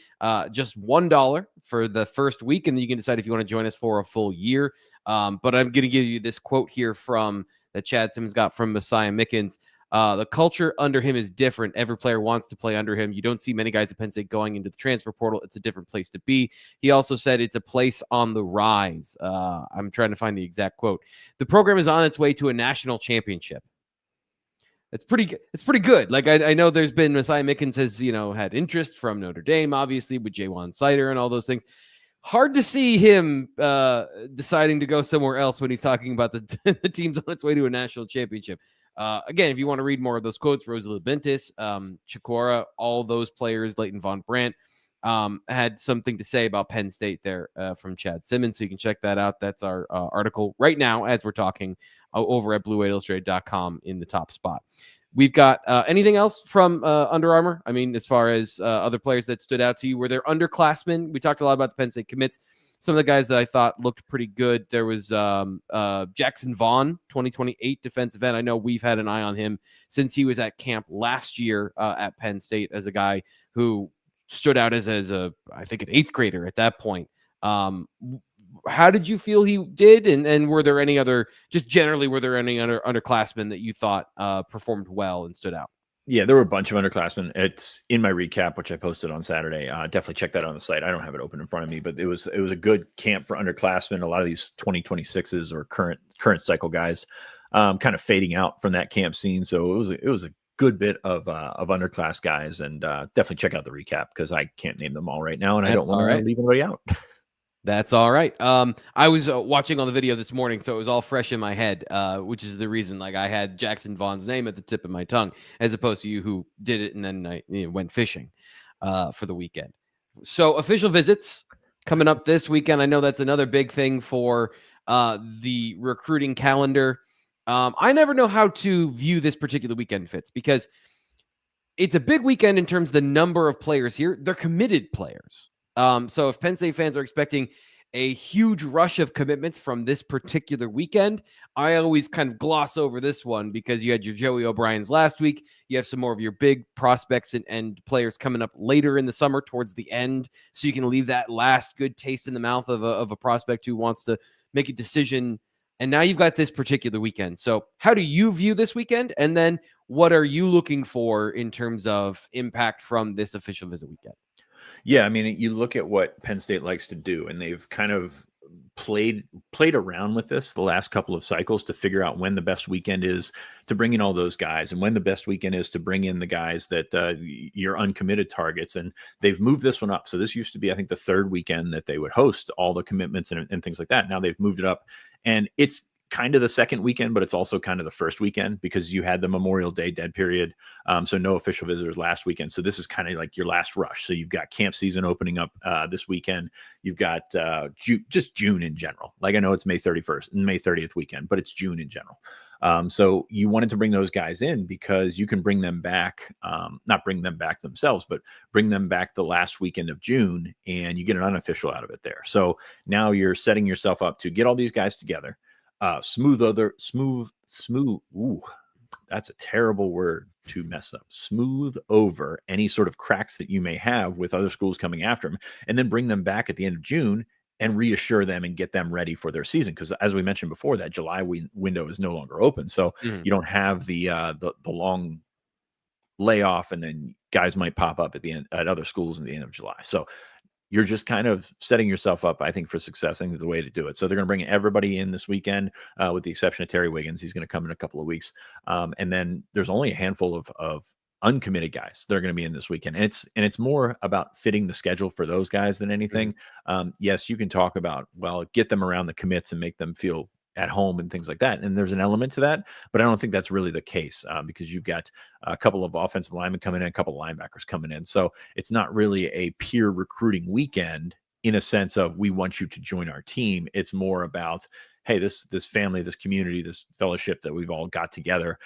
Just $1 for the first week, and then you can decide if you want to join us for a full year. But I'm going to give you this quote here that Chad Simmons got from Messiah Mickens. The culture under him is different. Every player wants to play under him. You don't see many guys at Penn State going into the transfer portal. It's a different place to be. He also said it's a place on the rise. I'm trying to find the exact quote. The program is on its way to a national championship. It's pretty good. Like, I know there's been Messiah Mickens has, had interest from Notre Dame, obviously, with Jaywan Sider and all those things. Hard to see him deciding to go somewhere else when he's talking about the team's on its way to a national championship. Again, if you want to read more of those quotes, Rosalie Bentis, Chikora, all those players, Leighton Von Brandt, had something to say about Penn State there from Chad Simmons. So you can check that out. That's our article right now as we're talking over at BlueWhiteIllustrated.com in the top spot. We've got anything else from Under Armour? I mean, as far as other players that stood out to you, were there underclassmen? We talked a lot about the Penn State commits. Some of the guys that I thought looked pretty good. There was Jackson Vaughn, 2028 defensive end. I know we've had an eye on him since he was at camp last year at Penn State as a guy who stood out as I think an eighth grader at that point. How did you feel he did? And were there any other underclassmen that you thought performed well and stood out? Yeah, there were a bunch of underclassmen. It's in my recap, which I posted on Saturday. Definitely check that out on the site. I don't have it open in front of me, but it was a good camp for underclassmen. A lot of these 2026s or current cycle guys kind of fading out from that camp scene. So it was a good bit of underclass guys, and definitely check out the recap because I can't name them all right now, and I don't want to leave anybody out. That's all right. I was watching on the video this morning, so it was all fresh in my head, which is the reason I had Jackson Vaughn's name at the tip of my tongue, as opposed to you who did it and then I went fishing for the weekend. So official visits coming up this weekend. I know that's another big thing for the recruiting calendar. I never know how to view this particular weekend, Fitz, because it's a big weekend in terms of the number of players here. They're committed players. So if Penn State fans are expecting a huge rush of commitments from this particular weekend, I always kind of gloss over this one because you had your Joey O'Brien's last week. You have some more of your big prospects and players coming up later in the summer towards the end. So you can leave that last good taste in the mouth of a prospect who wants to make a decision. And now you've got this particular weekend. So how do you view this weekend? And then what are you looking for in terms of impact from this official visit weekend? Yeah, I mean, you look at what Penn State likes to do, and they've kind of played around with this the last couple of cycles to figure out when the best weekend is to bring in all those guys and when the best weekend is to bring in the guys that your uncommitted targets. And they've moved this one up. So this used to be, I think, the third weekend that they would host all the commitments and things like that. Now they've moved it up, and it's kind of the second weekend, but it's also kind of the first weekend because you had the Memorial Day dead period. So no official visitors last weekend. So this is kind of like your last rush. So you've got camp season opening up this weekend. You've got just June in general. Like I know it's May 31st and May 30th weekend, but it's June in general. So you wanted to bring those guys in because you can bring them back, not bring them back themselves, but bring them back the last weekend of June and you get an unofficial out of it there. So now you're setting yourself up to get all these guys together. Smooth. Ooh, that's a terrible word to mess up. Smooth over any sort of cracks that you may have with other schools coming after them, and then bring them back at the end of June and reassure them and get them ready for their season. Because as we mentioned before, that July window is no longer open, so you don't have the long layoff, and then guys might pop up at the end at other schools in the end of July. So you're just kind of setting yourself up, I think, for success. I think the way to do it. So they're going to bring everybody in this weekend, with the exception of Terry Wiggins. He's going to come in a couple of weeks. And then there's only a handful of uncommitted guys that are going to be in this weekend. And it's more about fitting the schedule for those guys than anything. Yes, you can talk about, well, get them around the commits and make them feel at home and things like that. And there's an element to that, but I don't think that's really the case, because you've got a couple of offensive linemen coming in, a couple of linebackers coming in. So it's not really a peer recruiting weekend in a sense of we want you to join our team. It's more about, hey, this family, this community, this fellowship that we've all got together,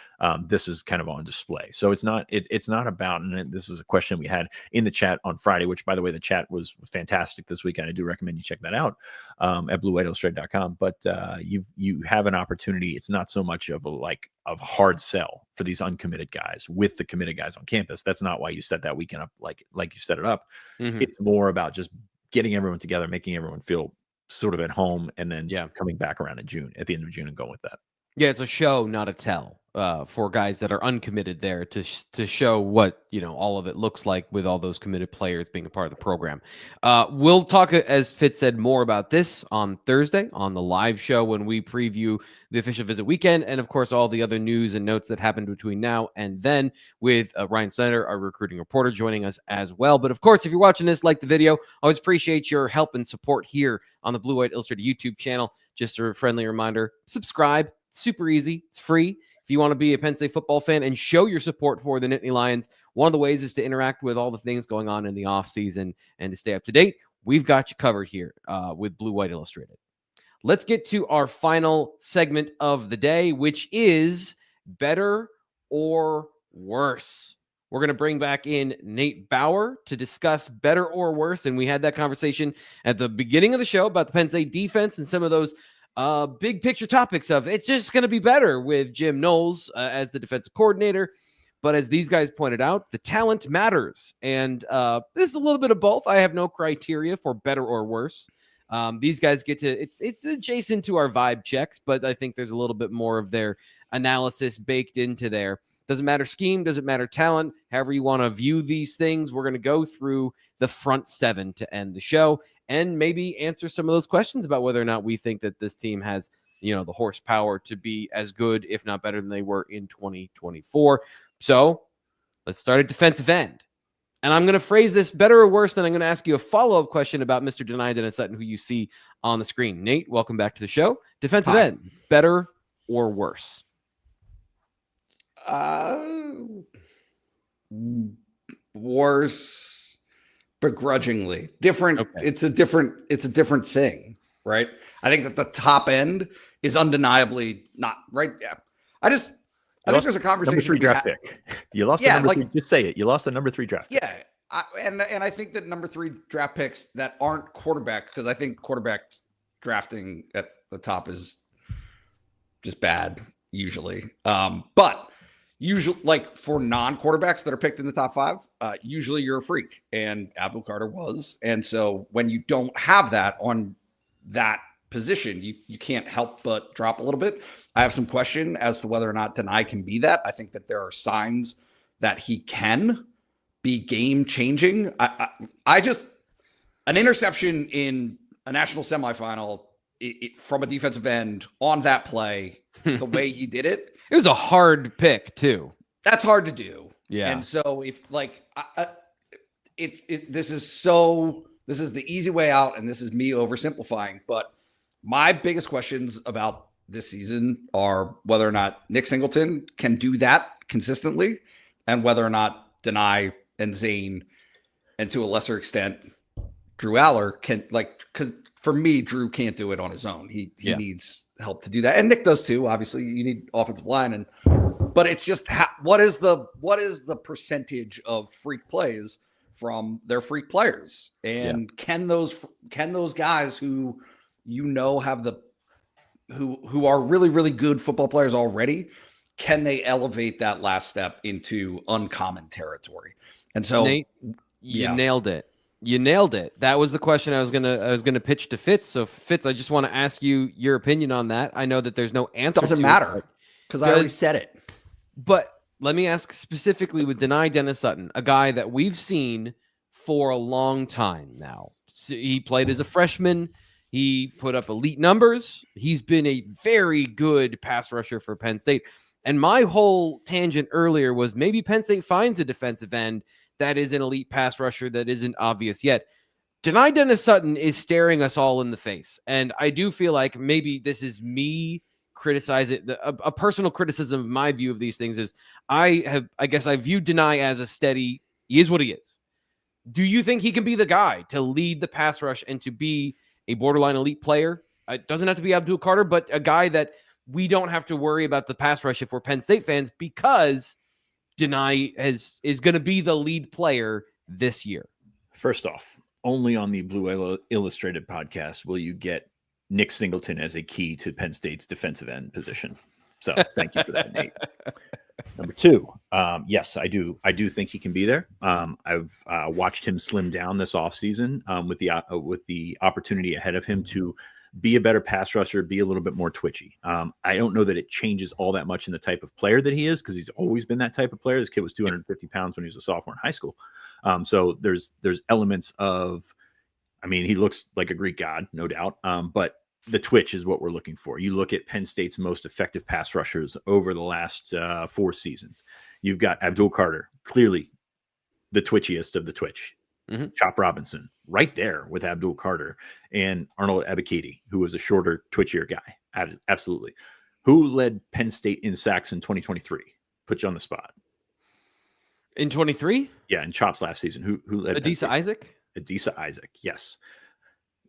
this is kind of on display. So it's not about, and this is a question we had in the chat on Friday, which, by the way, the chat was fantastic this weekend. I do recommend you check that out at bluewhiteillustrated.com. But you have an opportunity. It's not so much of a hard sell for these uncommitted guys with the committed guys on campus. That's not why you set that weekend up like you set it up. It's more about just getting everyone together, making everyone feel sort of at home, and then coming back around in June, at the end of June, and going with that. Yeah, it's a show, not a tell, for guys that are uncommitted there to show what, all of it looks like with all those committed players being a part of the program. We'll talk, as Fitz said, more about this on Thursday on the live show when we preview the official visit weekend, and of course all the other news and notes that happened between now and then, with Ryan Snyder, our recruiting reporter, joining us as well. But of course, if you're watching this, like the video. Always appreciate your help and support here on the Blue White Illustrated YouTube channel. Just a friendly reminder, subscribe. Super easy. It's free. If you want to be a Penn State football fan and show your support for the Nittany Lions, one of the ways is to interact with all the things going on in the offseason and to stay up to date. We've got you covered here with Blue White Illustrated. Let's get to our final segment of the day, which is better or worse. We're going to bring back in Nate Bauer to discuss better or worse. And we had that conversation at the beginning of the show about the Penn State defense and some of those big picture topics of it's just going to be better with Jim Knowles as the defensive coordinator. But as these guys pointed out, the talent matters. And this is a little bit of both. I have no criteria for better or worse. These guys get to, it's adjacent to our vibe checks, but I think there's a little bit more of their analysis baked into there. Doesn't matter scheme, doesn't matter talent, however you want to view these things. We're going to go through the front seven to end the show and maybe answer some of those questions about whether or not we think that this team has, the horsepower to be as good, if not better than they were in 2024. So let's start at defensive end. And I'm going to phrase this better or worse, then I'm going to ask you a follow-up question about Mr. Dennis-Sutton, who you see on the screen. Nate, welcome back to the show. Defensive end, better or worse? Worse, begrudgingly. Different. Okay. It's a different thing, right? I think that the top end is undeniably not right. Yeah. I think there's a conversation. Number 3 draft pick. You lost the number 3. Just say it. You lost the number 3 draft pick. Yeah. And I think that number 3 draft picks that aren't quarterback, because I think quarterback drafting at the top is just bad usually. But usually, like for non-quarterbacks that are picked in the top 5, usually you're a freak, and Abdul Carter was. And so when you don't have that on that position, you can't help but drop a little bit. I have some question as to whether or not Denai can be that. I think that there are signs that he can be game changing. I just, an interception in a national semifinal from a defensive end on that play, the way he did it. It was a hard pick too. That's hard to do. Yeah. And so if this is the easy way out, and this is me oversimplifying, but my biggest questions about this season are whether or not Nick Singleton can do that consistently, and whether or not Denai and Zane, and to a lesser extent, Drew Aller can, like, because for me, Drew can't do it on his own. He needs help to do that, and Nick does too. Obviously, you need offensive line, but it's just what is the percentage of freak plays from their freak players, and can those guys who have who are really, really good football players already, can they elevate that last step into uncommon territory? And so, Nate, you nailed it. You nailed it. That was the question I was gonna pitch to Fitz. So Fitz, I just want to ask you your opinion on that. I know that there's no answer. Doesn't matter because I already said it. But let me ask specifically with Dennis-Sutton, a guy that we've seen for a long time now. So he played as a freshman. He put up elite numbers. He's been a very good pass rusher for Penn State. And my whole tangent earlier was maybe Penn State finds a defensive end that is an elite pass rusher that isn't obvious yet. Dennis-Sutton is staring us all in the face. And I do feel like maybe this is me criticizing a personal criticism of my view of these things is I guess I view Denai as a steady, he is what he is. Do you think he can be the guy to lead the pass rush and to be a borderline elite player? It doesn't have to be Abdul Carter, but a guy that we don't have to worry about the pass rush if we're Penn State fans, because Denai is going to be the lead player this year. First off, only on the Blue Illustrated podcast will you get Nick Singleton as a key to Penn State's defensive end position. So thank you for that, Nate. Number two, yes, I do think he can be there. I've watched him slim down this offseason with the opportunity ahead of him to be a better pass rusher, be a little bit more twitchy. I don't know that it changes all that much in the type of player that he is, because he's always been that type of player. This kid was 250 pounds when he was a sophomore in high school. So there's elements of, I mean, he looks like a Greek god, no doubt. But the twitch is what we're looking for. You look at Penn State's most effective pass rushers over the last 4 seasons. You've got Abdul Carter, clearly the twitchiest of the twitch. Mm-hmm. Chop Robinson, right there with Abdul Carter, and Arnold Ebiketie, who was a shorter, twitchier guy. Absolutely. Who led Penn State in sacks in 2023? Put you on the spot. In 23? Yeah, in Chop's last season. Who led? Adisa Isaac? Adisa Isaac, yes.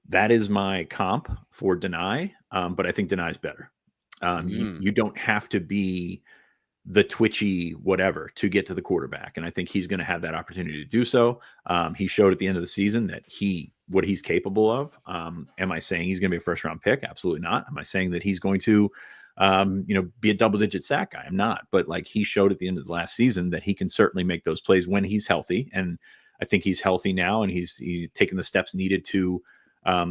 That is my comp for Denai, but I think Denai's better. You don't have to be the twitchy whatever to get to the quarterback, and I think he's going to have that opportunity to do so. He showed at the end of the season that what he's capable of. Am I saying he's going to be a first-round pick? Absolutely not. Am I saying that he's going to be a double-digit sack guy? I'm not. But like, he showed at the end of the last season that he can certainly make those plays when he's healthy, and I think he's healthy now, and he's taken the steps needed to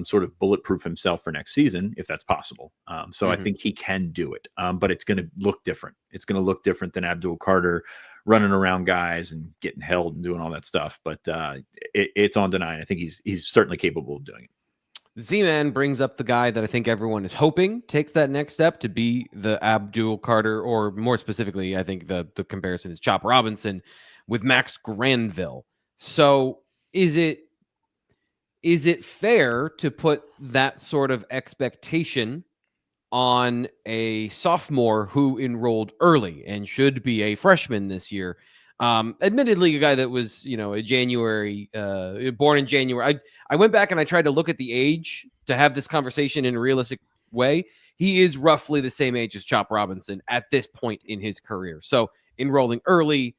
sort of bulletproof himself for next season, if that's possible. I think he can do it, but it's going to look different. It's going to look different than Abdul Carter running around guys and getting held and doing all that stuff. But it's on Denai. I think he's certainly capable of doing it. Z-Man brings up the guy that I think everyone is hoping takes that next step to be the Abdul Carter, or more specifically, I think the comparison is Chop Robinson with Max Granville. So is it fair to put that sort of expectation on a sophomore who enrolled early and should be a freshman this year? Admittedly, a guy that was, a January, born in January. I went back and I tried to look at the age to have this conversation in a realistic way. He is roughly the same age as Chop Robinson at this point in his career. So enrolling early,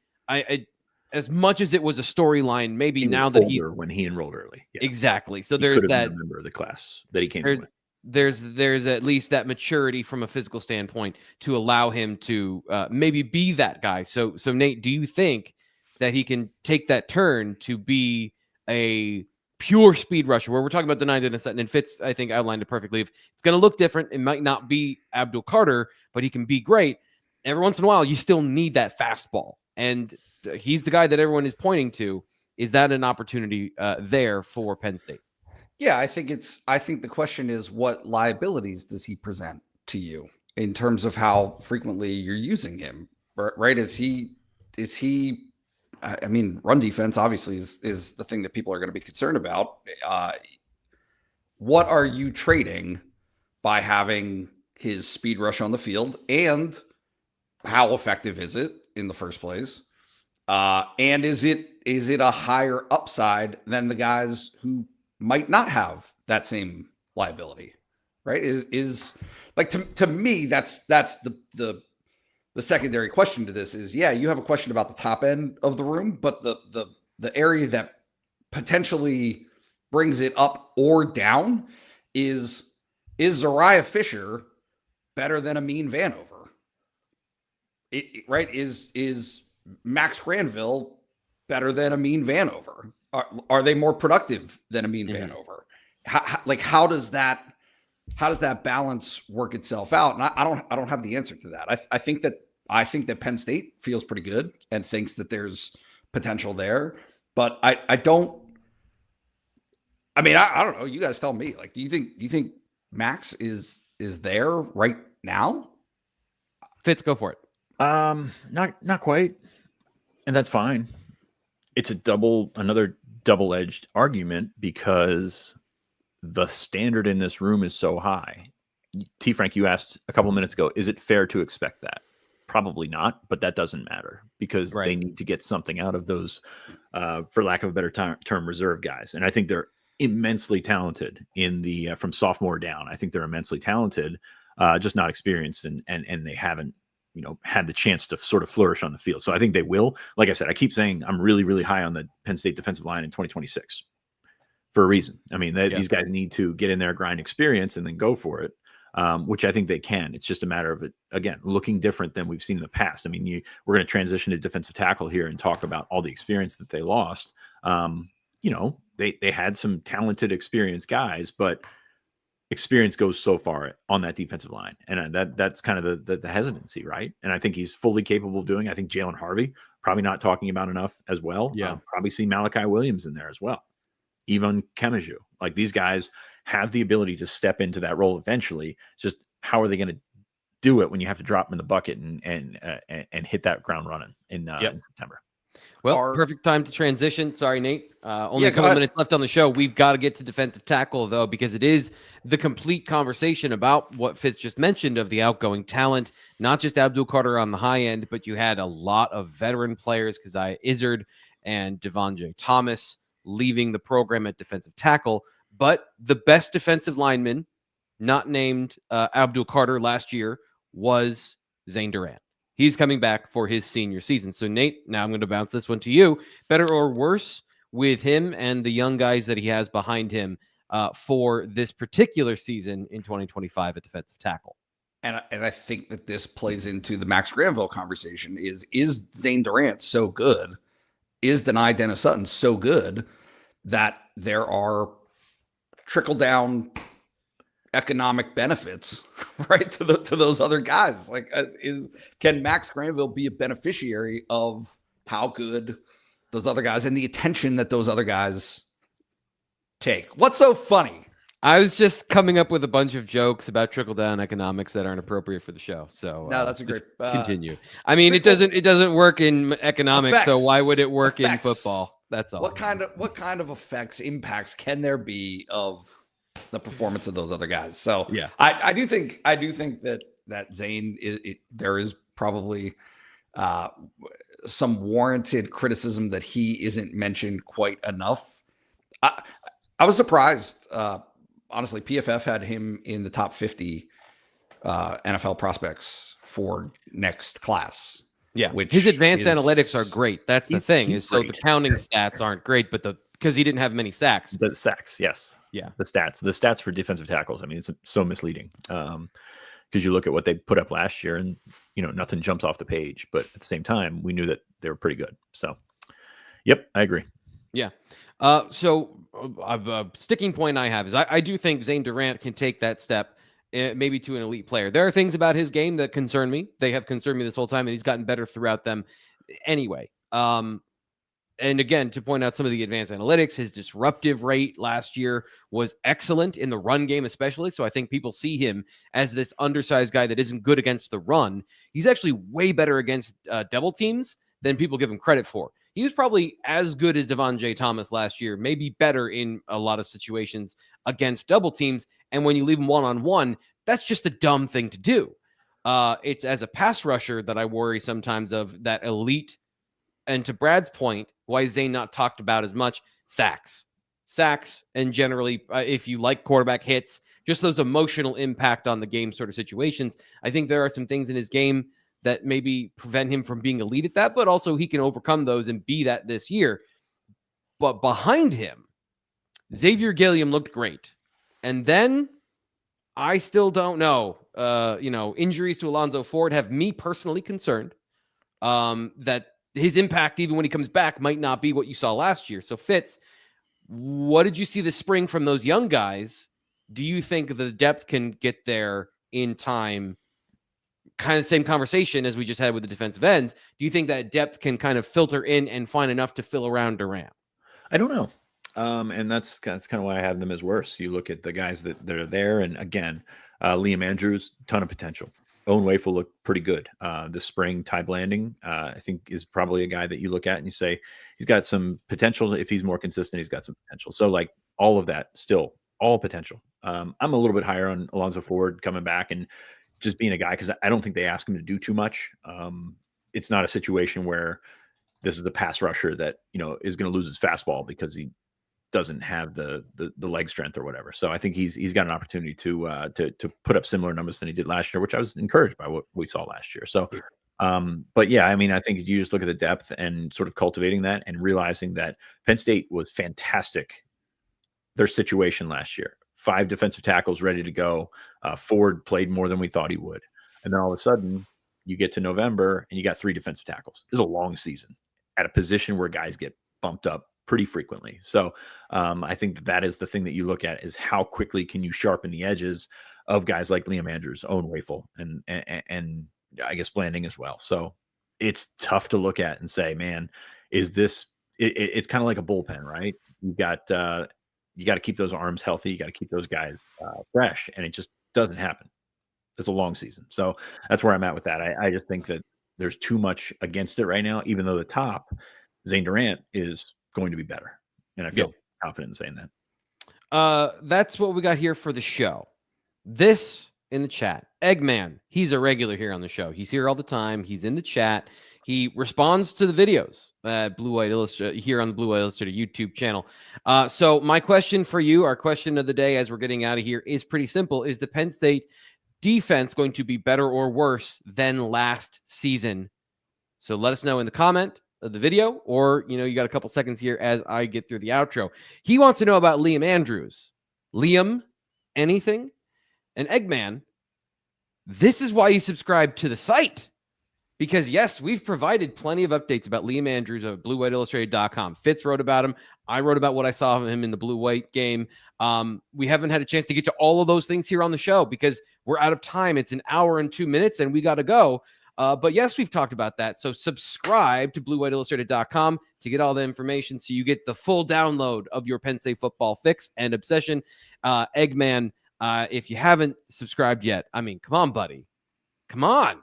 as much as it was a storyline, maybe now that he's when he enrolled early. Yeah. Exactly. So he there's that member of the class that he came with. There's at least that maturity from a physical standpoint to allow him to maybe be that guy. So Nate, do you think that he can take that turn to be a pure speed rusher, where we're talking about Dennis-Sutton, and Fitz, I think, outlined it perfectly. If it's going to look different, it might not be Abdul Carter, but he can be great. Every once in a while, you still need that fastball, and he's the guy that everyone is pointing to. Is that an opportunity there for Penn State? Yeah, I think the question is, what liabilities does he present to you in terms of how frequently you're using him, right? Is he, I mean, run defense obviously is the thing that people are going to be concerned about. What are you trading by having his speed rush on the field, and how effective is it in the first place? And is it a higher upside than the guys who might not have that same liability? Right? Is like to me, that's the secondary question to this is, yeah, you have a question about the top end of the room, but the area that potentially brings it up or down is Zariah Fisher better than Amin Vanover? Right? Is Max Granville better than Amin Vanover? Are they more productive than Amin Vanover? How does that balance work itself out? And I don't have the answer to that. I think that Penn State feels pretty good and thinks that there's potential there, but I don't know. You guys tell me. Like, do you think Max is there right now? Fitz, go for it. Not quite. And that's fine. It's another double-edged argument because the standard in this room is so high. T. Frank, you asked a couple of minutes ago, is it fair to expect that? Probably not, but that doesn't matter because they need to get something out of those, for lack of a better term, reserve guys. And I think they're immensely talented from sophomore down. I think they're immensely talented, just not experienced, and they haven't, had the chance to sort of flourish on the field. So I think they will. Like I said, I keep saying I'm really, really high on the Penn State defensive line in 2026 for a reason. I mean, these guys need to get in there, grind experience, and then go for it, which I think they can. It's just a matter of it, again, looking different than we've seen in the past. I mean, we're going to transition to defensive tackle here and talk about all the experience that they lost. They had some talented, experienced guys, but experience goes so far on that defensive line. And that's kind of the hesitancy, right? And I think he's fully capable of doing. I think Jalen Harvey, probably not talking about enough as well. Yeah. Probably see Malachi Williams in there as well. Even Kemiju. Like, these guys have the ability to step into that role eventually. It's just, how are they going to do it when you have to drop them in the bucket and hit that ground running in September? Well, perfect time to transition. Sorry, Nate. Only a couple minutes left on the show. We've got to get to defensive tackle, though, because it is the complete conversation about what Fitz just mentioned of the outgoing talent. Not just Abdul Carter on the high end, but you had a lot of veteran players, Keziah Izzard and Devontae Thomas, leaving the program at defensive tackle. But the best defensive lineman, not named Abdul Carter last year, was Zane Durant. He's coming back for his senior season. So, Nate, now I'm going to bounce this one to you. Better or worse with him and the young guys that he has behind him for this particular season in 2025 at defensive tackle? And I think that this plays into the Max Granville conversation. Is Zane Durant so good? Is Dennis-Sutton so good that there are trickle-down economic benefits, right, to those other guys? Like, can Max Granville be a beneficiary of how good those other guys and the attention that those other guys take? What's so funny? I was just coming up with a bunch of jokes about trickle-down economics that aren't appropriate for the show. So no, that's a great continue. I mean, it doesn't work in economics, effects, so why would it work in football? That's all. What kind of impacts can there be of the performance of those other guys? So yeah, I do think that Zane there is probably some warranted criticism that he isn't mentioned quite enough. I was surprised. Honestly, PFF had him in the top 50 NFL prospects for next class. Yeah, his advanced analytics are great. That's the thing. So the counting stats aren't great, but because he didn't have many sacks. The sacks, yes. Yeah. The stats for defensive tackles. I mean, it's so misleading because you look at what they put up last year and, nothing jumps off the page. But at the same time, we knew that they were pretty good. So, yep, I agree. Yeah. So a sticking point I have is I do think Zane Durant can take that step maybe to an elite player. There are things about his game that concern me. They have concerned me this whole time, and he's gotten better throughout them anyway. And again, to point out some of the advanced analytics, his disruptive rate last year was excellent in the run game, especially. So I think people see him as this undersized guy that isn't good against the run. He's actually way better against double teams than people give him credit for. He was probably as good as Devontae Thomas last year, maybe better in a lot of situations against double teams. And when you leave him one-on-one, That's just a dumb thing to do. It's as a pass rusher that I worry sometimes of that elite. And to Brad's point, why Zane not talked about as much, sacks, and generally, if you like quarterback hits, just those emotional impact on the game sort of situations. I think there are some things in his game that maybe prevent him from being elite at that, but also he can overcome those and be that this year. But behind him, Xavier Gilliam looked great. And then I still don't know. Injuries to Alonzo Ford have me personally concerned that his impact, even when he comes back, might not be what you saw last year. So Fitz, what did you see this spring from those young guys? Do you think the depth can get there in time? Kind of the same conversation as we just had with the defensive ends. Do you think that depth can kind of filter in and find enough to fill around Durant? I don't know. And that's kind of why I have them as worse. You look at the guys that are there, and again, Liam Andrews, ton of potential. Owen Wafel looked pretty good this spring. Ty Blanding, I think, is probably a guy that you look at and you say he's got some potential. If he's more consistent, he's got some potential. So like all of that, still all potential. I'm a little bit higher on Alonzo Ford coming back and just being a guy because I don't think they ask him to do too much. It's not a situation where this is the pass rusher that is going to lose his fastball because he doesn't have the leg strength or whatever. So I think he's got an opportunity to put up similar numbers than he did last year, which I was encouraged by what we saw last year. So, but yeah, I mean, I think you just look at the depth and sort of cultivating that and realizing that Penn State was fantastic. Their situation last year, 5 defensive tackles ready to go. Ford played more than we thought he would. And then all of a sudden you get to November and you got 3 defensive tackles. It's a long season at a position where guys get bumped up pretty frequently. So I think that is the thing that you look at is how quickly can you sharpen the edges of guys like Liam Andrews, Owen Wafel, and I guess Blanding as well. So it's tough to look at and say, man, is this, it's kind of like a bullpen, right? You got to keep those arms healthy. You got to keep those guys fresh, and it just doesn't happen. It's a long season. So that's where I'm at with that. I just think that there's too much against it right now, even though the top, Zane Durant, is going to be better. And I feel confident in saying that. That's what we got here for the show. This in the chat. Eggman, he's a regular here on the show. He's here all the time. He's in the chat. He responds to the videos at Blue White Illustrated here on the Blue White Illustrated YouTube channel. So my question for you, our question of the day as we're getting out of here, is pretty simple. Is the Penn State defense going to be better or worse than last season? So let us know in the comment of the video, or you got a couple seconds here as I get through the outro. He wants to know about Liam Andrews. Liam, anything? And Eggman, this is why you subscribe to the site. Because, yes, we've provided plenty of updates about Liam Andrews of BlueWhiteIllustrated.com. Fitz wrote about him. I wrote about what I saw of him in the blue-white game. We haven't had a chance to get to all of those things here on the show because we're out of time. It's an hour and 2 minutes, and we got to go. But, yes, we've talked about that. So subscribe to BlueWhiteIllustrated.com to get all the information so you get the full download of your Penn State football fix and obsession. Eggman, if you haven't subscribed yet, I mean, come on, buddy. Come on.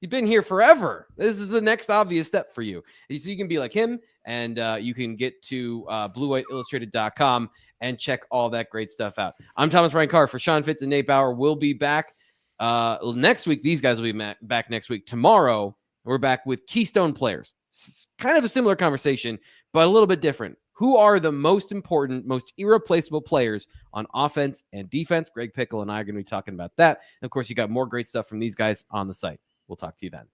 You've been here forever. This is the next obvious step for you. So you can be like him, and you can get to BlueWhiteIllustrated.com and check all that great stuff out. I'm Thomas Ryan Carr for Sean Fitz and Nate Bauer. We'll be back next week. These guys will be back next week. Tomorrow, we're back with Keystone players. It's kind of a similar conversation, but a little bit different. Who are the most important, most irreplaceable players on offense and defense? Greg Pickle and I are going to be talking about that. And, of course, you got more great stuff from these guys on the site. We'll talk to you then.